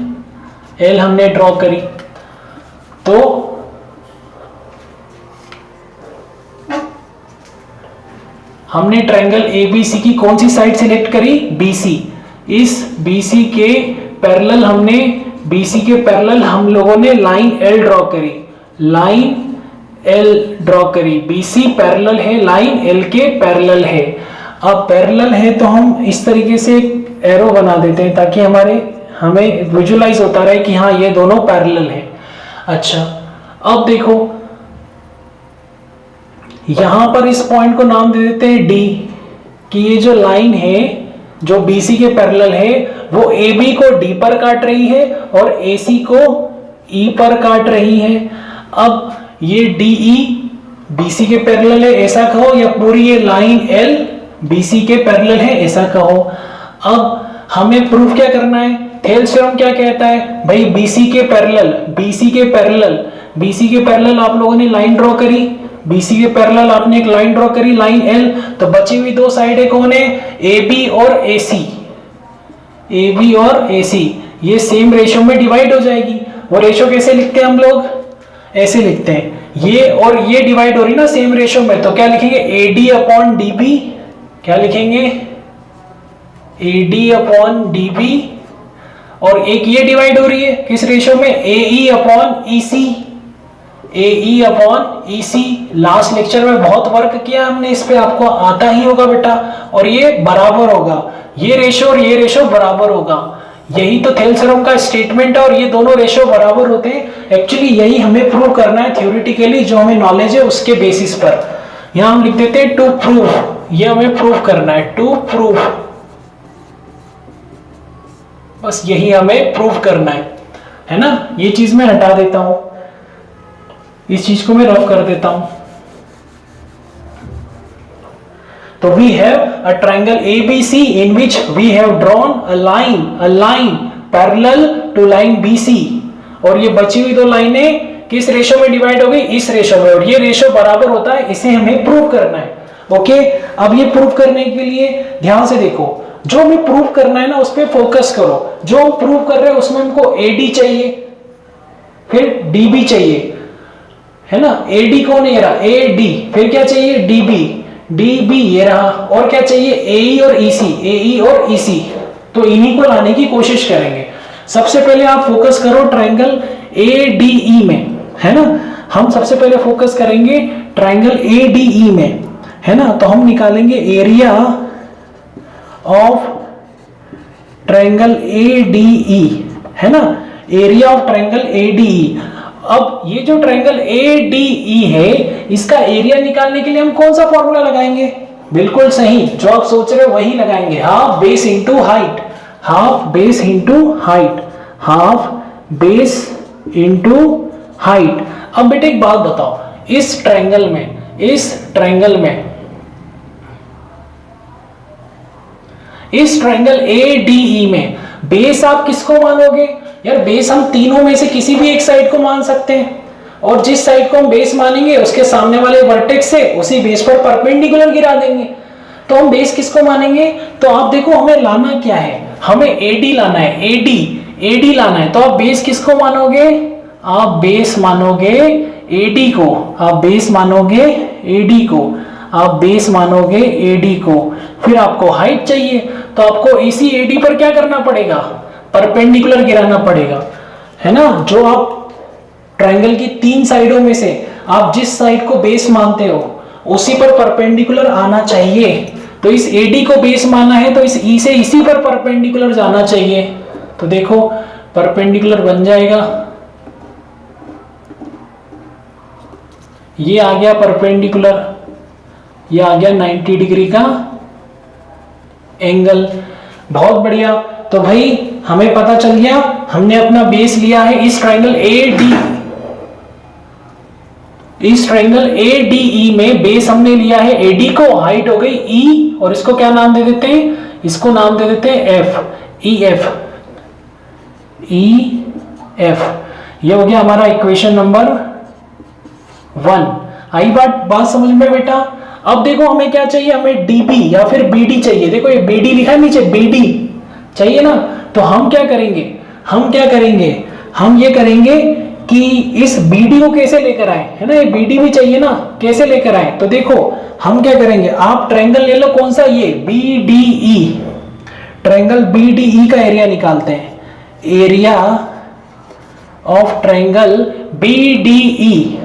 एल हमने ड्रॉ करी, तो हमने ट्रायंगल एबीसी की कौन सी साइड सिलेक्ट करी? बीसी। इस बीसी के पैरेलल हमने, बीसी के पैरेलल हम लोगों ने लाइन एल ड्रॉ करी, लाइन एल ड्रॉ करी। बीसी पैरेलल है, लाइन एल के पैरेलल है। अब पैरेलल है तो हम इस तरीके से एक एरो बना देते हैं ताकि हमें विजुअलाइज होता रहे कि हाँ ये दोनों पैरेलल है। अच्छा, अब देखो यहां पर इस पॉइंट को नाम दे देते हैं डी, कि ये जो लाइन है जो बीसी के पैरेलल है वो AB को D पर काट रही है और AC को E पर काट रही है। अब ये DE BC के पैरेलल है ऐसा कहो, या पूरी ये लाइन L BC के पैरेलल है ऐसा कहो। अब हमें प्रूफ क्या करना है? थेल्स थ्योरम क्या कहता है भाई? BC के पैरेलल, BC के पैरेलल, BC के पैरेलल आप लोगों ने लाइन ड्रॉ करी, BC के पैरेलल आपने एक लाइन ड्रॉ करी, लाइन L, तो बची हुई दो साइडें कौन है? AB और AC, AB और AC, ये सेम रेशो में डिवाइड हो जाएगी। वो रेशो कैसे लिखते हैं हम लोग? ऐसे लिखते हैं, ये और ये डिवाइड हो रही ना सेम रेशो में, तो क्या लिखेंगे? AD अपॉन DB, क्या लिखेंगे? AD अपॉन DB, और एक ये डिवाइड हो रही है किस रेशो में? AE upon EC, AE upon EC। Last lecture में बहुत वर्क किया हमने इस पे, आपको आता ही होगा बेटा। और ये बराबर होगा, ये रेशो और ये रेशो बराबर होगा। यही तो थेल्स थ्योरम का स्टेटमेंट है, और ये दोनों रेशो बराबर होते हैं। एक्चुअली यही हमें प्रूव करना है थ्योरेटिकली, जो हमें नॉलेज है उसके बेसिस पर। यहां हम लिख देते हैं टू प्रूव, ये हमें प्रूव करना है, टू प्रूव, बस यही हमें प्रूव करना है ना। ये चीज मैं हटा देता हूं, इस चीज को मैं रफ कर देता हूं। तो we have a triangle ABC in which we have drawn a line parallel to line BC, और ये बची हुई दो लाइनें किस रेशो में डिवाइड हो गई? इस रेशो में, और ये रेशो बराबर होता है, इसे हमें प्रूव करना है। ओके, अब ये प्रूव करने के लिए ध्यान से देखो, जो हमें प्रूव करना है ना उस पर फोकस करो। जो हम प्रूव कर रहे हैं उसमें हमको AD चाहिए, फिर DB चाहिए, है ना। AD कौन है? ये रहा AD, फिर क्या चाहिए? DB ये रहा, और क्या चाहिए? AE और EC, तो इन्हीं को लाने की कोशिश करेंगे। सबसे पहले आप फोकस करो ट्रायंगल ADE में, है ना। हम सबसे पहले फोकस करेंगे ट्रायंगल ADE में, है ना। तो हम निकालेंगे एरिया ऑफ ट्रायंगल ADE, है ना, एरिया ऑफ ट्रायंगल ADE। अब ये जो ट्रायंगल ADE है, इसका एरिया निकालने के लिए हम कौन सा फॉर्मूला लगाएंगे? बिल्कुल सही, जो आप सोच रहे हो वही लगाएंगे, half base into height, half base into height, half base into height. अब बेटे एक बात बताओ, इस ट्रायंगल ADE में बेस आप किसको मानोगे? यार बेस हम तीनों में से किसी भी एक साइड को मान सकते हैं, और जिस साइड को हम बेस मानेंगे उसके सामने वाले वर्टेक्स से उसी बेस पर परपेंडिकुलर गिरा देंगे। तो हम बेस किसको मानेंगे? तो आप देखो हमें लाना क्या है, हमें AD लाना है, AD लाना है। तो आप बेस किसको मानोगे? आप बेस मानोगे AD को, आप बेस मानोगे AD को, आप बेस मानोगे AD को। फिर आपको हाइट चाहिए, तो आपको इसी AD पर क्या करना पड़ेगा? परपेंडिकुलर गिराना पड़ेगा, है ना। जो आप ट्रायंगल की 3 साइडों में से आप जिस साइड को बेस मानते हो उसी पर परपेंडिकुलर आना चाहिए। तो इस AD को बेस माना है तो इस E से इसी पर परपेंडिकुलर जाना चाहिए। तो देखो परपेंडिकुलर बन जाएगा, ये आ गया परपेंडिकुलर, ये आ गया 90 डिग्री का एंगल। बहुत बढ़िया। तो भाई हमें पता चल गया, हमने अपना बेस लिया है इस ट्रायंगल ADE में बेस हमने लिया है AD को, हाइट हो गई E और इसको क्या नाम दे देते हैं, इसको नाम दे देते हैं EF। ये हो गया हमारा इक्वेशन नंबर 1। आई बात समझ में बेटा। अब देखो हमें क्या चाहिए, हमें DB या फिर BD चाहिए। देखो ये BD लिखा है नीचे, BD चाहिए ना। तो हम क्या करेंगे, हम ये करेंगे कि इस BD को कैसे लेकर आए, है ना, ये BD भी चाहिए ना, कैसे लेकर आए। तो देखो हम क्या करेंगे, आप ट्रायंगल ले लो, कौन सा, ये BDE, ट्रायंगल BDE का एरिया निकालते हैं। एरिया ऑफ ट्रायंगल BDE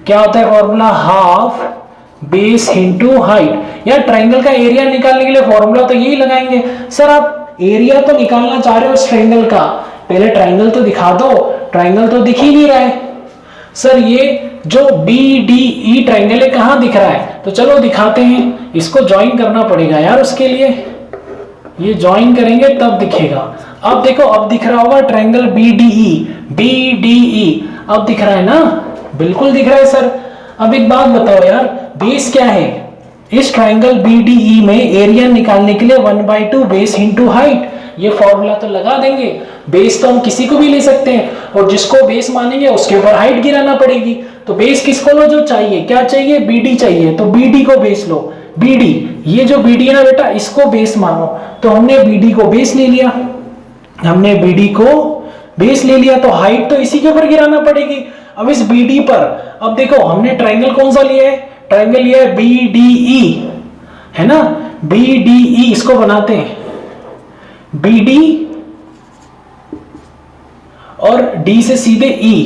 क्या होता है formula, half base into height. या ट्रायंगल का एरिया निकालने के लिए फॉर्मूला तो यही लगाएंगे। सर आप एरिया तो निकालना चाह रहे हो इस ट्रायंगल का, पहले ट्रायंगल तो दिखा दो, ट्रायंगल तो दिख ही नहीं रहा है। सर ये जो BDE ट्रायंगल है कहां दिख रहा है, तो चलो दिखाते हैं। इसको ज्वाइन करना पड़ेगा यार, उसके लिए ये ज्वाइन करेंगे तब दिखेगा। अब देखो अब दिख रहा होगा ट्रायंगल BDE, अब दिख रहा है ना, बिल्कुल दिख रहा है सर। अब एक बात बताओ यार, बेस क्या है इस ट्रायंगल BDE में, एरिया निकालने के लिए 1/2 बेस इंटू हाइट। ये फॉर्मूला तो लगा देंगे। बेस तो हम किसी को भी ले सकते हैं और जिसको बेस मानेंगे उसके ऊपर हाइट गिराना पड़ेगी। तो बेस किसको लो, जो चाहिए, क्या चाहिए, BD चाहिए, तो BD को बेस लो। BD, ये जो BD है ना बेटा, इसको बेस मानो। तो हमने BD को बेस ले लिया, तो हाइट तो इसी के ऊपर गिराना पड़ेगी। अब इस BD पर, अब देखो हमने ट्रायंगल कौन सा लिया है, ट्रायंगल लिया है BDE, है ना, BDE। इसको बनाते हैं BD और D से सीधे E,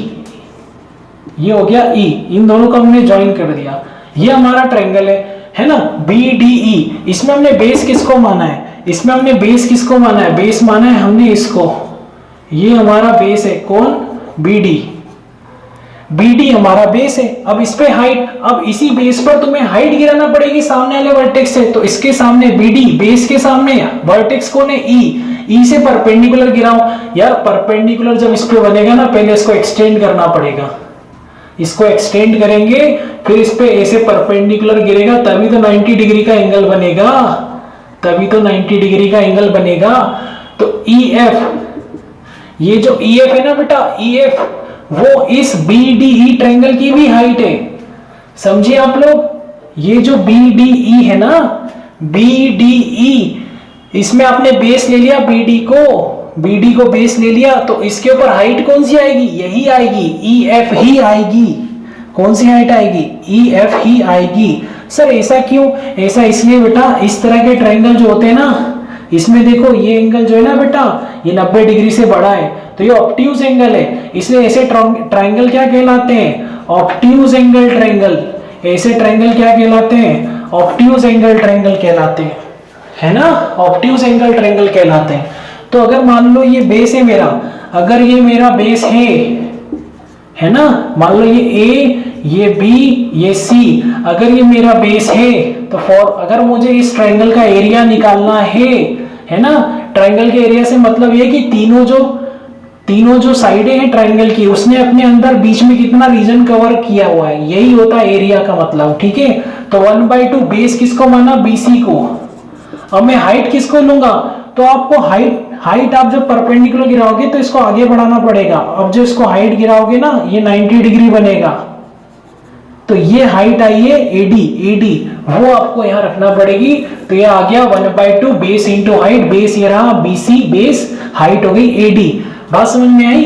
ये हो गया E, इन दोनों को हमने ज्वाइन कर दिया। ये हमारा ट्रायंगल है ना BDE। इसमें हमने बेस किसको माना है, बेस माना है हमने इसको, ये हमारा बेस है, कौन, BD हमारा बेस है। अब इस पे हाइट, अब इसी बेस पर तुम्हें हाइट गिराना पड़ेगी सामने वाले वर्टेक्स से। तो इसके सामने BD, बेस के सामने वर्टेक्स कौन है, E से परपेंडिकुलर गिराओ। यार परपेंडिकुलर जब इस पे बनेगा ना, पहले इसको एक्सटेंड करना पड़ेगा, इसको एक्सटेंड करेंगे, फिर इस पे ऐसे परपेंडिकुलर गिरेगा, तभी तो 90 डिग्री का एंगल बनेगा। तो EF, ये जो EF है ना बेटा, EF वो इस BDE ट्रायंगल की भी हाइट है, समझिए आप लोग। ये जो BDE है ना, BDE, इसमें आपने बेस ले लिया BD को बेस ले लिया, तो इसके ऊपर हाइट कौन सी आएगी, यही आएगी, EF ही आएगी। कौन सी हाइट आएगी, EF ही आएगी। सर ऐसा क्यों, ऐसा इसलिए बेटा, इस तरह के ट्रायंगल जो होते हैं ना, इसमें देखो ये एंगल जो है ना बेटा, ये 90 डिग्री से बड़ा है, तो ये ऑब्ट्यूज एंगल है, इसलिए ऐसे ट्रायंगल क्या कहलाते हैं, ऑब्ट्यूज एंगल ट्रायंगल। ऐसे ट्रायंगल क्या कहलाते हैं, ऑब्ट्यूज एंगल ट्रायंगल कहलाते हैं, है ना, ऑब्ट्यूज एंगल ट्रायंगल कहलाते हैं। तो अगर मान लो ये बेस है मेरा, अगर ये मेरा बेस है ना, मान लो ये A, ये B, ये C, अगर ये मेरा बेस है, तो अगर मुझे इस ट्रायंगल का एरिया निकालना है ना, ट्रायंगल के एरिया से मतलब ये कि तीनों जो साइडें हैं ट्रायंगल की, उसने अपने अंदर बीच में कितना रीजन कवर किया हुआ है, यही होता है एरिया का मतलब, ठीक है। तो 1/2 बेस किसको माना, BC को। अब मैं हाइट किसको लूंगा, तो आपको हाइट आप जब परपेंडिकुलर गिराओगे तो इसको आगे बढ़ाना पड़ेगा। अब जो इसको हाइट गिराओगे ना, ये 90 डिग्री बनेगा, तो ये हाइट आई है AD, वो आपको यहां रखना पड़ेगी। तो ये आ गया 1/2 बेस इंटू हाइट, बेस ये रहा BC, बेस, हाइट हो गई AD। बात समझ में आई।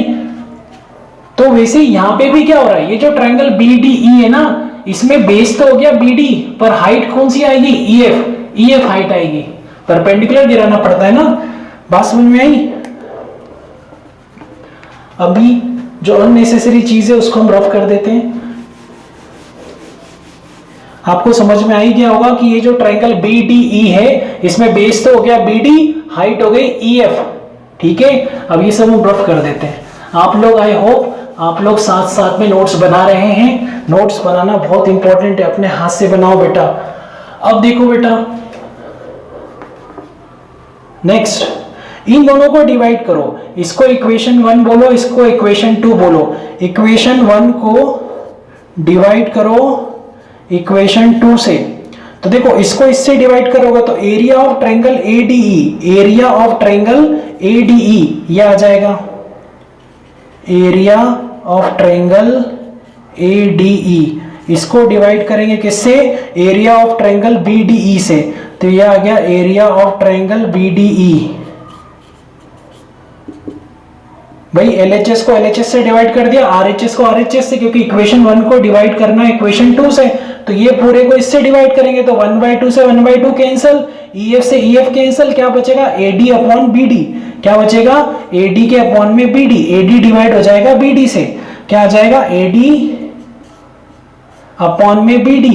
तो वैसे यहां पे भी क्या हो रहा है, ये जो ट्रायंगल BDE है ना, इसमें बेस तो हो गया BD, पर हाइट कौन सी आएगी, EF हाइट आएगी, परपेंडिकुलर गिराना पड़ता है ना। बात समझ में आई। अभी जो अननेसेसरी चीज है उसको हम रफ कर देते हैं। आपको समझ में आ ही गया होगा कि ये जो ट्रायंगल BDE है, इसमें बेस तो हो गया BD, हाइट हो गई EF, ठीक है। अब ये सब हम रफ कर देते हैं। आप लोग, आई होप आप लोग साथ साथ में नोट्स बना रहे हैं। नोट्स बनाना बहुत इंपॉर्टेंट है, अपने हाथ से बनाओ बेटा। अब देखो बेटा, नेक्स्ट इन दोनों को डिवाइड करो, इसको इक्वेशन 1 बोलो, इसको इक्वेशन 2 बोलो। इक्वेशन 1 को डिवाइड करो इक्वेशन 2 से, तो देखो इसको इससे डिवाइड करोगे तो area of triangle ADE, area of triangle ADE ये आ जाएगा, एरिया ऑफ ट्रायंगल ADE। इसको डिवाइड करेंगे किससे, एरिया ऑफ ट्रायंगल BDE से, तो ये आ गया एरिया ऑफ ट्रायंगल BDE। भाई LHS को LHS से डिवाइड कर दिया, RHS को RHS से, क्योंकि इक्वेशन 1 को डिवाइड करना है इक्वेशन 2 से, तो ये पूरे को इससे डिवाइड करेंगे तो 1/2 से 1/2 कैंसिल, EF से EF कैंसिल, क्या बचेगा AD अपॉन BD, क्या बचेगा AD के अपॉन में BD, AD डिवाइड हो जाएगा BD से, क्या आ जाएगा AD अपॉन में BD।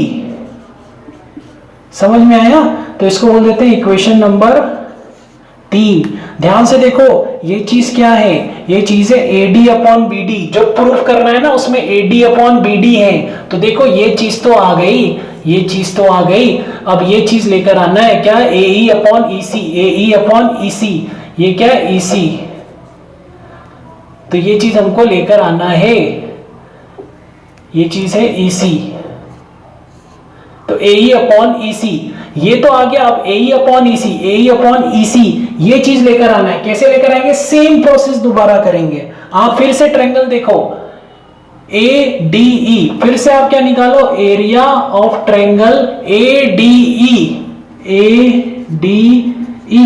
समझ में आया? तो इसको बोल देते हैं इक्वेशन नंबर 3। ध्यान से देखो ये चीज क्या है, ये चीज है AD अपॉन BD। जो प्रूफ करना है ना उसमें AD अपॉन BD है, तो देखो ये चीज तो आ गई, ये चीज तो आ गई। अब ये चीज लेकर आना है क्या, AE upon EC, AE upon EC, ये क्या है EC, तो ये चीज हमको लेकर आना है, ये चीज है EC, तो AE अपॉन EC ये तो आ गया। अब AE upon EC, AE upon EC ये चीज लेकर आना है। कैसे लेकर आएंगे, सेम प्रोसेस दोबारा करेंगे। आप फिर से ट्रायंगल देखो ADE, फिर से आप क्या निकालो, area of triangle ADE, ADE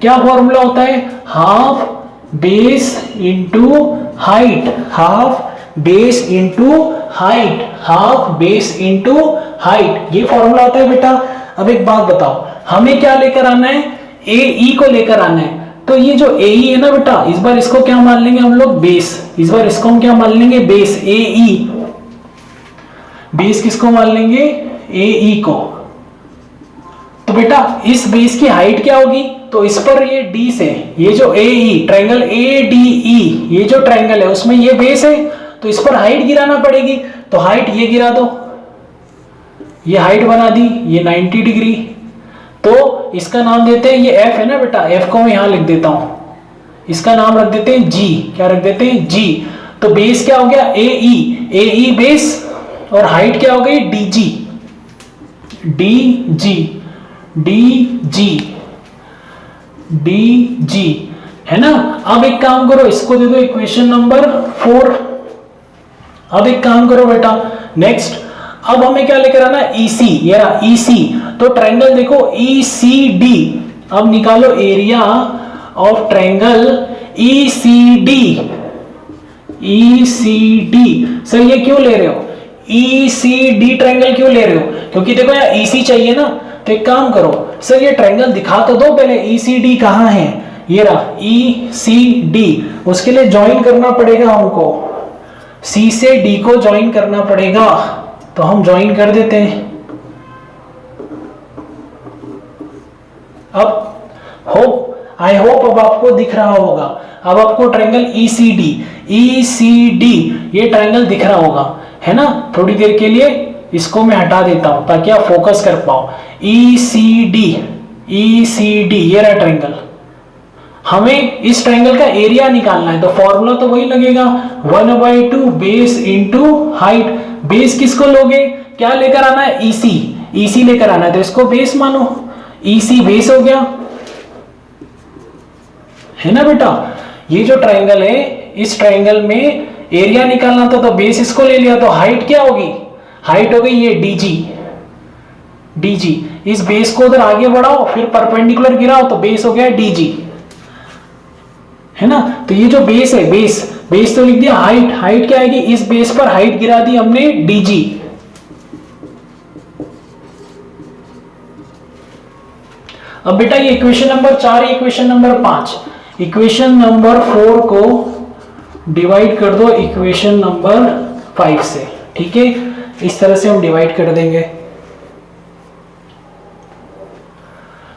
क्या फॉर्मूला होता है, half base into height, half base into height, half base into height, ये फॉर्मूला होता है बेटा। अब एक बात बताओ, हमें क्या लेकर आना है, AE को लेकर आना है, तो ये जो AE है ना बेटा, इस बार इसको क्या मान लेंगे हम लोग, बेस, इस बार इसको हम क्या मान लेंगे, बेस, AE, बेस किसको मान लेंगे, AE को। तो बेटा इस बेस की हाइट क्या होगी, तो इस पर ये D से, ये जो AE ट्रायंगल ADE, ये जो ट्रायंगल है उसमें ये बेस है, तो इस पर हाइट गिराना पड़ेगी, तो हाइट ये गिरा दो, ये हाइट बना दी, ये 90 डिग्री, तो इसका नाम देते हैं, ये F है ना बेटा, F को मैं यहां लिख देता हूं, इसका नाम रख देते हैं G, क्या रख देते हैं G। तो बेस क्या हो गया AE, AE बेस, और हाइट क्या हो गई DG, DG, DG, DG है ना। अब एक काम करो, इसको दे दो इक्वेशन नंबर 4। अब एक काम करो बेटा, नेक्स्ट अब हमें क्या लेकर आना है, EC, ये रहा EC। तो ट्रायंगल देखो ECD, अब निकालो area of triangle ECD, ECD। Sir ये क्यों ले रहे हो, ECD ट्रायंगल क्यों ले रहे हो, क्योंकि देखो यार EC चाहिए ना, तो एक काम करो, सर ये ट्रायंगल दिखा तो दो पहले, ECD कहाँ है, ये रहा ECD। उसके लिए ज्वाइन करना पड़ेगा हमको, C से D को ज्वाइन करना पड़ेगा, तो हम ज्वाइन कर देते हैं। अब आई होप अब आपको दिख रहा होगा, अब आपको ट्रायंगल ECD ये ट्रायंगल दिख रहा होगा, है ना। थोड़ी देर के लिए इसको मैं हटा देता हूं ताकि आप फोकस कर पाओ। ECD ये रहा ट्रायंगल, हमें इस ट्रायंगल का एरिया निकालना है, तो फॉर्मूला तो वही लगेगा, 1/2 बेस इंटू हाइट। बेस किसको लोगे, क्या लेकर आना है, EC लेकर आना है, तो इसको बेस मानो, EC बेस हो गया, है ना बेटा। ये जो ट्रायंगल है, इस ट्रायंगल में एरिया निकालना था, तो बेस इसको ले लिया, तो हाइट क्या होगी, हाइट हो गई ये DG। इस बेस को उधर आगे बढ़ाओ, फिर परपेंडिकुलर गिराओ, तो बेस हो गया DG, है ना। तो ये जो बेस है, बेस तो लिख दिया, हाइट क्या आएगी, इस बेस पर हाइट गिरा दी हमने DG। अब बेटा ये इक्वेशन नंबर 4 है, इक्वेशन नंबर 5। इक्वेशन नंबर 4 को डिवाइड कर दो इक्वेशन नंबर 5 से। ठीक है, इस तरह से हम डिवाइड कर देंगे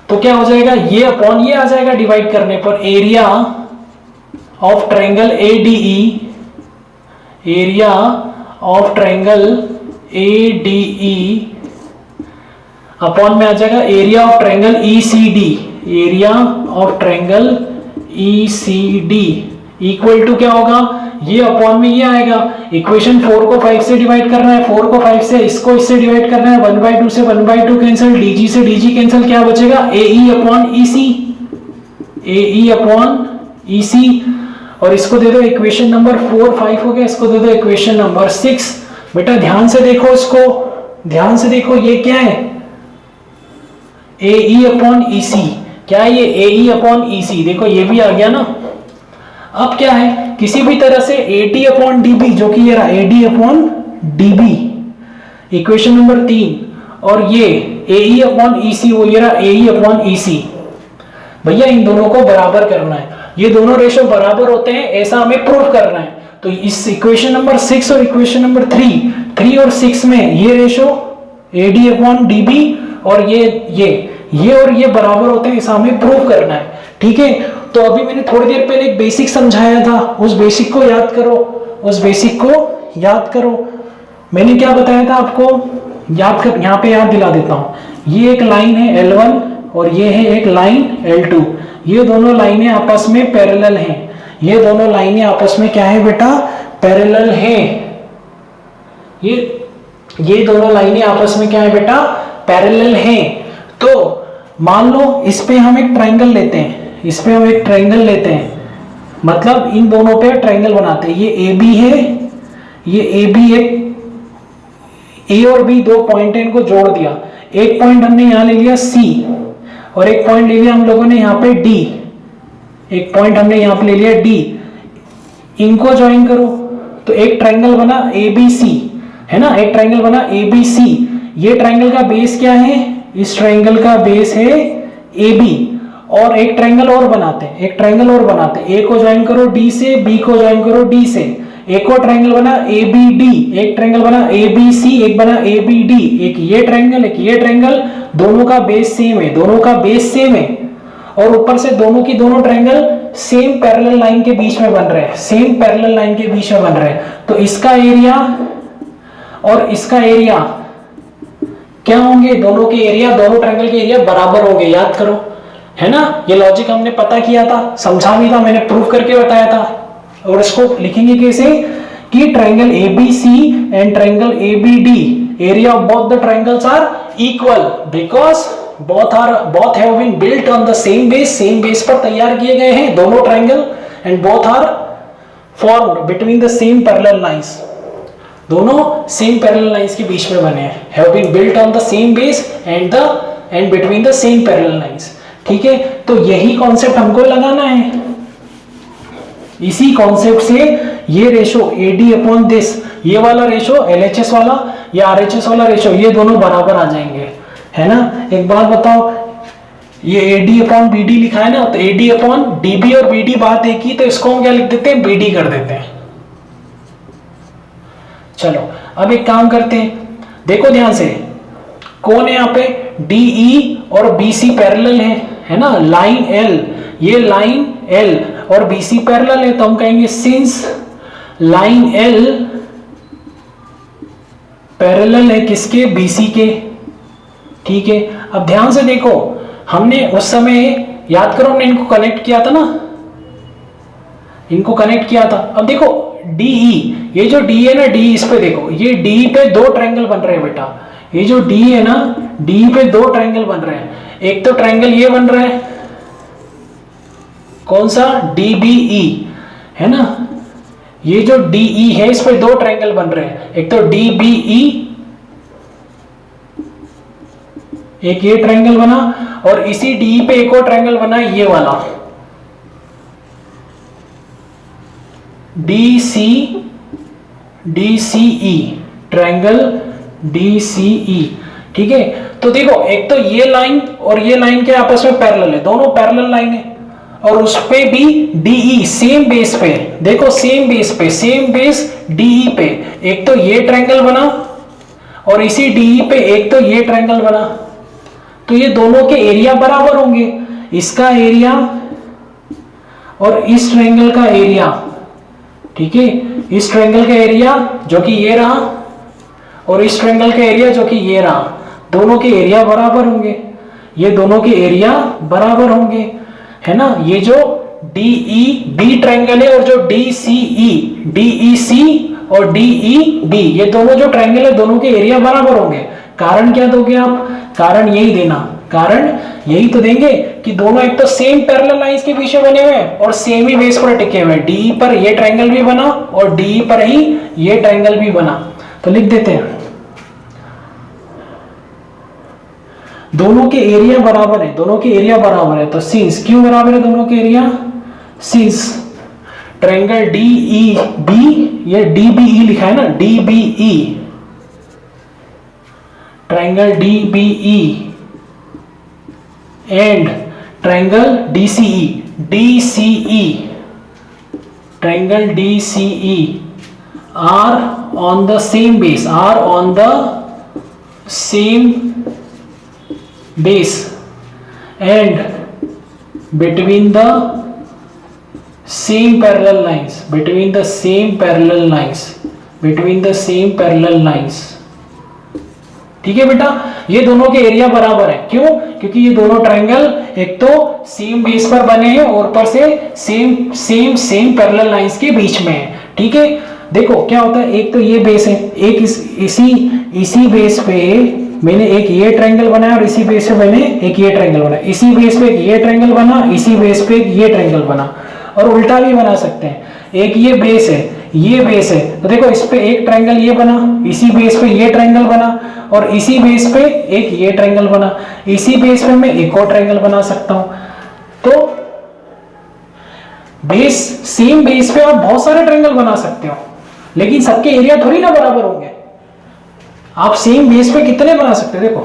तो क्या हो जाएगा, ये अपॉन ये आ जाएगा डिवाइड करने पर। Area of triangle ADE, area of triangle ADE upon में आ जाएगा area of triangle ECD, area of triangle ECD equal to क्या होगा, ये अपॉन में ये आएगा। इक्वेशन 4 को 5 से डिवाइड करना है, 4 को 5 से, इसको इससे डिवाइड करना है, 1/2 से 1/2 कैंसिल, DG से DG कैंसिल, क्या बचेगा AE upon EC, AE upon EC। और इसको दे दो इक्वेशन नंबर 4, 5 हो गया, इसको दे दो इक्वेशन नंबर 6। बेटा ध्यान से देखो, इसको ध्यान से देखो, ये क्या है AE अपॉन EC, क्या है ये AE अपॉन EC, देखो ये भी आ गया ना। अब क्या है, किसी भी तरह से AD अपॉन DB, जो कि ये रहा AD upon DB equation number 3, और ये AE अपॉन EC, वो ये रहा AE अपॉन EC। भैया इन दोनों को बराबर करना है, ये दोनों रेशो बराबर होते हैं ऐसा हमें प्रूव करना है। तो इस इक्वेशन नंबर 6 और इक्वेशन नंबर 3 और 6 में ये रेशो AD अपॉन DB और ये और ये बराबर होते हैं ऐसा हमें प्रूव करना है। ठीक है, तो अभी मैंने थोड़ी देर पहले एक बेसिक समझाया था, उस बेसिक को याद करो, उस बेसिक को याद करो। मैंने क्या बताया था आपको, याद कर, यहाँ पे याद दिला देता हूं। ये एक लाइन है L1 और ये है एक लाइन L2, ये दोनों लाइनें आपस में पैरेलल हैं, ये दोनों लाइनें आपस में क्या है बेटा, पैरेलल हैं। ये दोनों लाइनें आपस में क्या है बेटा, पैरेलल हैं। तो मान लो इस पे हम एक ट्रायंगल लेते हैं, इस पे हम एक ट्रायंगल लेते हैं, मतलब इन दोनों पे ट्रायंगल बनाते हैं। ये AB है, ये AB एक A और B दो पॉइंट है, इनको जोड़ दिया। एक पॉइंट हमने यहां ले लिया C और एक पॉइंट ले लिया हम लोगों ने यहाँ पे D, एक पॉइंट हमने यहाँ पे ले लिया D, इनको ज्वाइन करो तो एक ट्रायंगल बना ABC, है ना, एक ट्रायंगल बना ABC। ये ट्रायंगल का बेस क्या है, इस ट्रायंगल का बेस है AB। और एक ट्रायंगल और बनाते हैं, एक ट्रायंगल और बनाते हैं, A को ज्वाइन करो D से, B को ज्वाइन करो D से, एक और ट्रायंगल बना ABD, एक ट्रायंगल बना ABC, एक बना ABD, एक ये ट्रायंगल, एक ये ट्रायंगल, दोनों का बेस सेम है, दोनों का बेस सेम है, और ऊपर से दोनों की दोनों ट्रायंगल सेम पैरेलल लाइन के बीच में बन रहे हैं, सेम पैरेलल लाइन के बीच में बन रहे हैं। तो इसका एरिया और इसका एरिया क्या होंगे, दोनों के एरिया, दोनों ट्रायंगल के एरिया बराबर होंगे, याद करो, है ना। ये लॉजिक हमने पता किया था, समझा भी था, मैंने प्रूफ करके बताया था। और इसको लिखेंगे कैसे कि triangle ABC and triangle ABD, area of both the triangles are equal because both have been built on the same base, same base पर तैयार किए गए हैं दोनों triangle, and both are formed between the same parallel lines, दोनों same parallel lines के बीच में बने हैं, have been built on the same base and between the same parallel lines। ठीक है, तो यही कॉन्सेप्ट हमको लगाना है। इसी कॉन्सेप्ट से ये रेशो AD अपॉन दिस, ये वाला रेशो LHS वाला या RHS वाला रेशो, ये दोनों बराबर आ जाएंगे, है ना। एक बात बताओ, ये AD अपॉन BD लिखा है ना, तो AD अपॉन DB और BD बात एक ही, तो इसको हम क्या लिख देते हैं, BD कर देते हैं। चलो अब एक काम करते हैं, देखो ध्यान से, कौन है यहाँ पे, DE और BC पैरेलल है ना, लाइन L, ये लाइन L और BC पैरेलल है, तो हम कहेंगे सिंस लाइन L पैरेलल है किसके, BC के। ठीक है, अब ध्यान से देखो, हमने उस समय याद करो, हमने इनको कनेक्ट किया था ना, इनको कनेक्ट किया था। अब देखो DE, ये जो D है ना, D इस पे देखो, ये D पे दो ट्रायंगल बन रहे हैं बेटा, ये जो D है ना, D पे दो ट्रायंगल बन रहे हैं। एक तो ट्रायंगल ये बन रहा है, कौन सा, DBE, है ना, ये जो DE है इस पे दो ट्रायंगल बन रहे हैं, एक तो DBE, एक ये ट्रायंगल बना, और इसी DE पे एक और ट्रायंगल बना, ये वाला DCE, ट्रायंगल DCE। ठीक है, तो देखो एक तो ये लाइन और ये लाइन के आपस में पैरेलल है, दोनों पैरेलल लाइन है, और उस पे भी DE सेम बेस पे, देखो सेम बेस DE पे एक तो ये ट्रायंगल बना और इसी DE पे एक तो ये ट्रायंगल बना, तो ये दोनों के एरिया बराबर होंगे, इसका एरिया और इस ट्रायंगल का एरिया, ठीक है, इस ट्रायंगल का एरिया जो कि ये रहा और इस ट्रायंगल का एरिया जो कि ये रहा, दोनों के एरिया बराबर होंगे, ये दोनों के एरिया बराबर होंगे, है ना। ये जो DEB ट्रायंगल है और जो DEC और DEB, ये दोनों जो ट्रायंगल है दोनों के एरिया बराबर होंगे। कारण क्या दोगे आप? कारण यही देना, कारण यही तो देंगे कि दोनों एक तो सेम पैरेलल लाइंस के पीछे बने हुए हैं और सेम ही बेस पर टिके हुए हैं। DE पर ये ट्रायंगल भी बना और DE पर ही ये ट्रायंगल भी बना, तो लिख देते हैं दोनों के एरिया बराबर है, दोनों के एरिया बराबर है। तो सिंस क्यों बराबर है दोनों के एरिया? सिंस ट्रायंगल DEB, ये DBE लिखा है ना, DBE, triangle DBE and triangle DCE, triangle DCE are on the same base, and between the same parallel lines, ठीक है बेटा। ये दोनों के एरिया बराबर है, क्यों? क्योंकि ये दोनों ट्रायंगल एक तो सेम बेस पर बने हैं और ऊपर से सेम पैरेलल लाइंस के बीच में है, ठीक है। देखो क्या होता है, एक तो ये बेस है, एक इसी बेस पे मैंने एक ये ट्रायंगल बनाया और इसी बेस पे मैंने एक ये ट्रायंगल बनाया, इसी बेस पे एक ये ट्रायंगल बना, इसी बेस पे एक ये ट्रायंगल बना, और उल्टा भी बना सकते हैं। एक ये बेस है, तो देखो इस पे एक ट्रायंगल ये बना, इसी बेस पे ये ट्रायंगल बना, और इसी बेस पे एक ये ट्रायंगल बना, इसी बेस पे मैं एक और ट्रायंगल बना सकता हूं। तो सेम बेस पे आप बहुत सारे ट्रायंगल बना सकते हो, लेकिन सबके एरिया थोड़ी ना बराबर होंगे। आप सेम बेस पे कितने बना सकते हो? देखो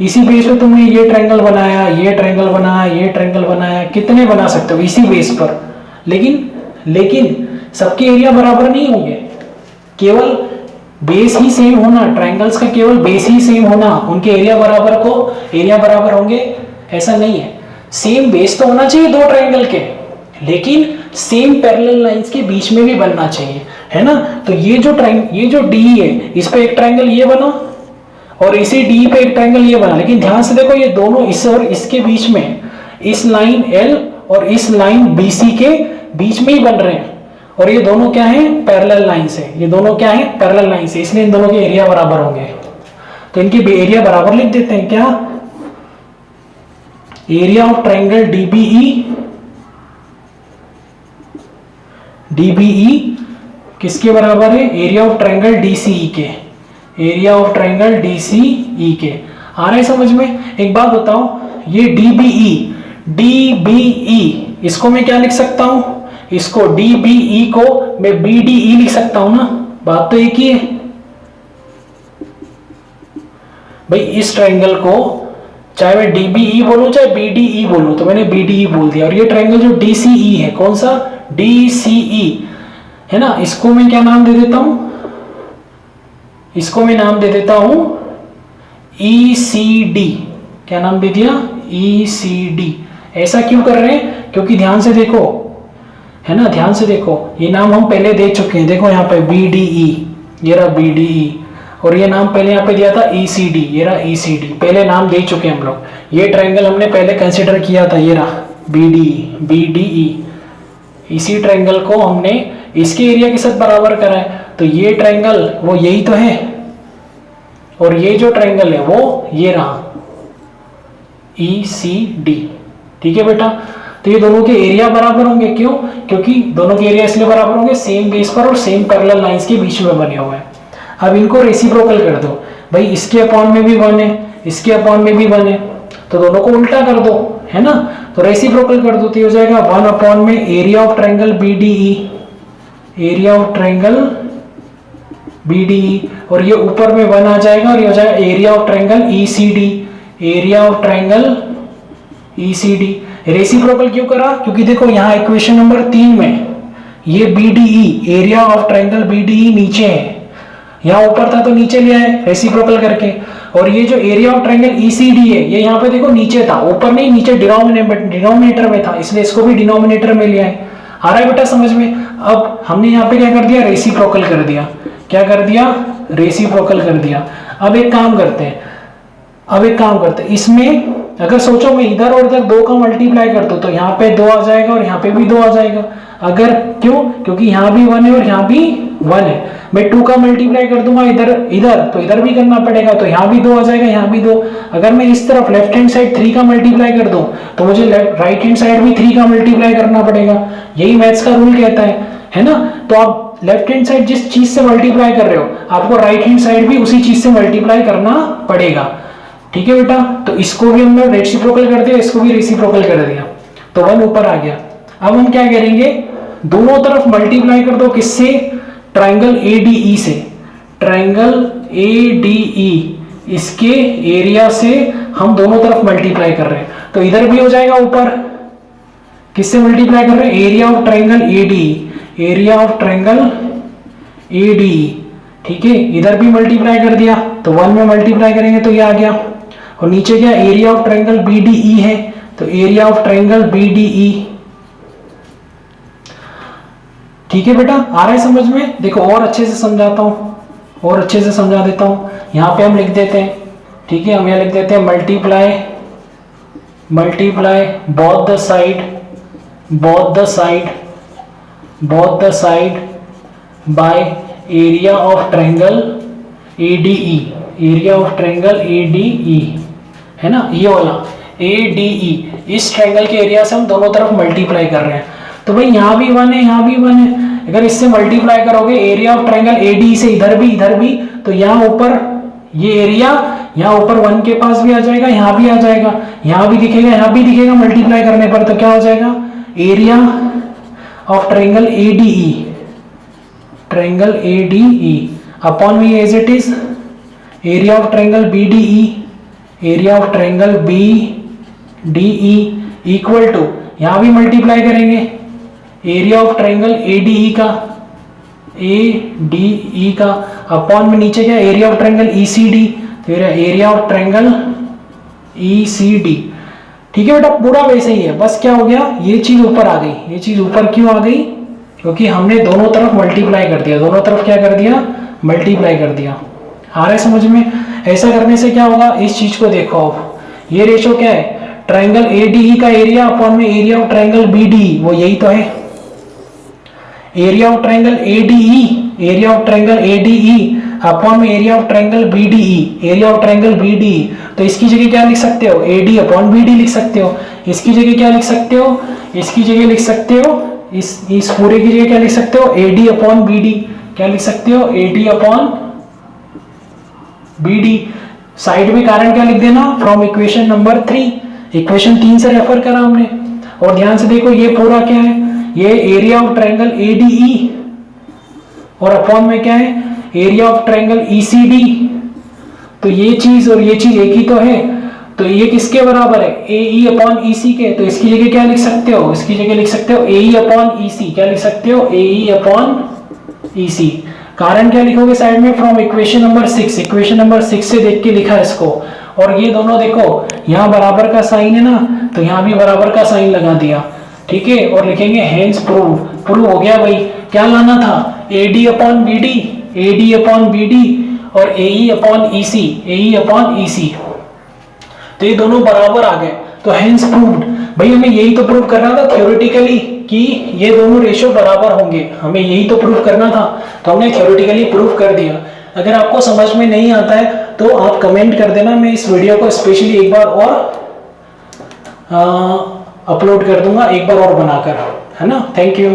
इसी बेस पे तुमने ये ट्रायंगल बनाया, ये ट्रायंगल बनाया, ये ट्रायंगल बनाया, कितने बना सकते हो इसी बेस पर, लेकिन सबके एरिया बराबर नहीं होंगे। केवल बेस ही सेम होना, ट्रायंगल्स का केवल बेस ही सेम होना, उनके एरिया बराबर होंगे ऐसा नहीं है। सेम बेस तो होना चाहिए दो ट्रायंगल के, लेकिन सेम पैरेलल लाइंस के बीच में भी बनना चाहिए, है ना। तो ये जो डी है, इस पे एक ट्रायंगल ये बना और इसी डी पे एक ट्रायंगल ये बना, लेकिन ध्यान से देखो ये दोनों इस और इसके बीच में, इस लाइन L और इस लाइन BC के बीच में ही बन रहे हैं, और ये दोनों क्या है? पैरेलल लाइंस है। ये दोनों क्या है? पैरेलल लाइंस है, इसलिए इन दोनों के एरिया बराबर होंगे। तो इनके एरिया बराबर लिख देते हैं। क्या? एरिया ऑफ ट्रायंगल DBE किसके बराबर है? एरिया ऑफ ट्रायंगल DCE के, एरिया ऑफ ट्रायंगल DCE के। आ रहा है समझ में? एक बात बताओ, ये DBE इसको मैं क्या लिख सकता हूं? इसको DBE को मैं BDE लिख सकता हूं ना, बात तो एक ही है भाई। इस ट्रायंगल को चाहे मैं DBE बोलूं चाहे BDE बोलूं, तो मैंने BDE बोल दिया। और ये ट्रायंगल जो DCE है, कौन सा? DCE है ना, इसको मैं क्या नाम दे देता हूं? इसको मैं नाम दे देता हूं ECD। क्या नाम दे दिया? ECD। ऐसा क्यों कर रहे हैं? क्योंकि ध्यान से देखो, है ना, ध्यान से देखो, ये नाम हम पहले दे चुके हैं। देखो यहाँ पे BDE, ये रहा BDE, और ये नाम पहले यहाँ पे दिया था ECD, ये रहा ECD। पहले नाम दे चुके हैं हम लोग। ये ट्रायंगल हमने पहले कंसीडर किया था, ये रहा BDE। इसी ट्रायंगल को हमने इसके एरिया के साथ बराबर करा है, तो ये ट्रायंगल वो यही तो है, और ये जो ट्रायंगल है वो ये रहा ECD। ठीक है बेटा, तो ये दोनों के एरिया बराबर होंगे। क्यों? क्योंकि दोनों के एरिया इसलिए बराबर होंगे, सेम बेस पर और सेम पैरेलल लाइंस के बीच में बने हुए हैं। अब इनको रेसिप्रोकल कर दो भाई, इसके अपॉन में भी 1 है, इसके अपॉन में भी 1 है, तो दोनों को उल्टा कर दो, है ना। तो रेसिप्रोकल कर दो तो हो जाएगा 1 अपॉन में area of triangle BDE, area of triangle BDE, और ये ऊपर में 1 आ जाएगा और ये हो जाएगा area of triangle ECD, area of triangle ECD। Reciprocal क्यों करा? क्योंकि देखो यहाँ इक्वेशन नंबर 3 में ये BDE, area of triangle BDE नीचे है, यहाँ ऊपर था तो नीचे लिया है रेसिप्रोकल करके। और ये जो एरिया ऑफ ट्रायंगल ECD है ये यहाँ पे देखो नीचे था, ऊपर नहीं, नीचे डिनोमिनेटर में था, इसलिए इसको भी डिनोमिनेटर में लिया है। आ रहा है बेटा समझ में? अब हमने यहाँ पे क्या कर दिया? रेसिप्रोकल कर दिया। क्या कर दिया? रेसिप्रोकल कर दिया। अब एक काम करते हैं, इसमें अगर सोचो मैं इधर और इधर 2 का मल्टीप्लाई कर दूं तो यहाँ पे 2 आ जाएगा और यहाँ पे भी 2 आ जाएगा। अगर क्यों? क्योंकि यहाँ भी 1 है और यहाँ भी 1 है। मैं 2 का मल्टीप्लाई कर दूंगा इधर तो इधर भी करना पड़ेगा, तो यहाँ भी 2 आ जाएगा, यहाँ भी 2। अगर मैं इस तरफ लेफ्ट हैंड साइड 3 का मल्टीप्लाई कर दूं तो मुझे राइट हैंड साइड भी 3 का मल्टीप्लाई करना पड़ेगा। यही मैथ्स का रूल कहता है ना? तो आप लेफ्ट हैंड साइड जिस चीज से मल्टीप्लाई कर रहे हो आपको राइट हैंड साइड भी उसी चीज से मल्टीप्लाई करना पड़ेगा। ठीक है बेटा? तो इसको भी हमने रेसिप्रोकल कर दिया, इसको भी रेसिप्रोकल कर दिया, तो 1 ऊपर आ गया। अब हम क्या करेंगे? दोनों तरफ मल्टीप्लाई कर दो। किससे? ट्रायंगल ADE से। ट्रायंगल ADE इसके एरिया से हम दोनों तरफ मल्टीप्लाई कर रहे हैं, तो इधर भी हो जाएगा ऊपर। किससे मल्टीप्लाई कर रहे हैं? Area of triangle ADE, area of triangle ADE। ठीक है, इधर भी मल्टीप्लाई कर दिया तो 1 में मल्टीप्लाई करेंगे तो ये आ गया। और नीचे क्या? एरिया ऑफ ट्रायंगल BDE है, तो एरिया ऑफ ट्रायंगल BDE। ठीक है बेटा? आ रहा है समझ में? देखो और अच्छे से समझाता हूं, और अच्छे से समझा देता हूं। यहां पे हम लिख देते हैं, ठीक है, हम यहां लिख देते हैं multiply both the side by area of triangle ADE, area of triangle ADE है ना, ये वाला ADE। इस ट्रायंगल के एरिया से हम दोनों तरफ मल्टीप्लाई कर रहे हैं। तो भाई यहाँ भी 1 है, यहाँ भी 1 है। अगर इससे मल्टीप्लाई करोगे एरिया ऑफ ट्रायंगल ADE से इधर भी, तो यहाँ ऊपर ये एरिया यहाँ ऊपर 1 के पास भी आ जाएगा, यहाँ भी आ जाएगा, यहाँ भी दिखेगा, यहाँ भी दिखेगा मल्टीप्लाई करने पर। तो क्या हो जाएगा? Area of triangle ADE upon में as it is area of triangle BDE equal to, यहां भी मल्टीप्लाई करेंगे एरिया ऑफ ट्रायंगल ADE का अपॉन में नीचे क्या? एरिया ऑफ ट्रायंगल ECD, तो एरिया ऑफ ट्रायंगल ECD। ठीक है बेटा? पूरा वैसे ही है, बस क्या हो गया? ये चीज ऊपर आ गई। ये चीज ऊपर क्यों आ गई? क्योंकि हमने दोनों तरफ मल्टीप्लाई कर दिया, दोनों तरफ क्या कर दिया? मल्टीप्लाई कर दिया। आ रहा है समझ में? ऐसा करने से क्या होगा? इस चीज को देखो, अब ये रेशो क्या है? ट्रायंगल ADE का एरिया अपॉन में एरिया ऑफ ट्रायंगल BDE, वो यही तो है। Area of triangle ADE upon में एरिया ऑफ ट्रायंगल BDE, तो इसकी जगह क्या लिख सकते हो? AD अपॉन BD लिख सकते हो। इसकी जगह क्या लिख सकते हो? इसकी जगह लिख सकते हो, इस पूरे की जगह क्या लिख सकते हो? AD upon BD। क्या लिख सकते हो? AD upon BD। साइड में कारण क्या लिख देना? फ्रॉम इक्वेशन नंबर 3, इक्वेशन 3 से रेफर करा हमने। और ध्यान से देखो ये पूरा क्या है? ये एरिया ऑफ ट्रायंगल ADE और अपॉन में क्या है? Area of triangle ECD। तो ये चीज और ये चीज एक ही तो है, तो ये किसके बराबर है? AE अपॉन EC के। तो इसकी जगह क्या लिख सकते हो? इसकी जगह लिख सकते हो AE अपॉन EC। क्या लिख सकते हो? AE upon EC। कारण क्या लिखोगे साइड में? From equation number 6, equation number 6 से देख के लिखा है इसको। और ये दोनों देखो, यहाँ बराबर का साइन है ना, तो यहाँ भी बराबर का साइन लगा दिया। ठीक है, और लिखेंगे हेंस प्रूव हो गया। भाई क्या लाना था? AD अपॉन BD और AE अपॉन EC। तो ये दोनों बराबर आ गए, तो हेंस प्रूव्ड। भाई हमें यही तो प्रूव करना था थ्योरेटिकली कि ये दोनों रेशो बराबर होंगे, हमें यही तो प्रूव करना था, तो हमने थ्योरेटिकली प्रूव कर दिया। अगर आपको समझ में नहीं आता है तो आप कमेंट कर देना, मैं इस वीडियो को स्पेशली एक बार और अपलोड कर दूंगा, एक बार और बनाकर, है ना। Thank you.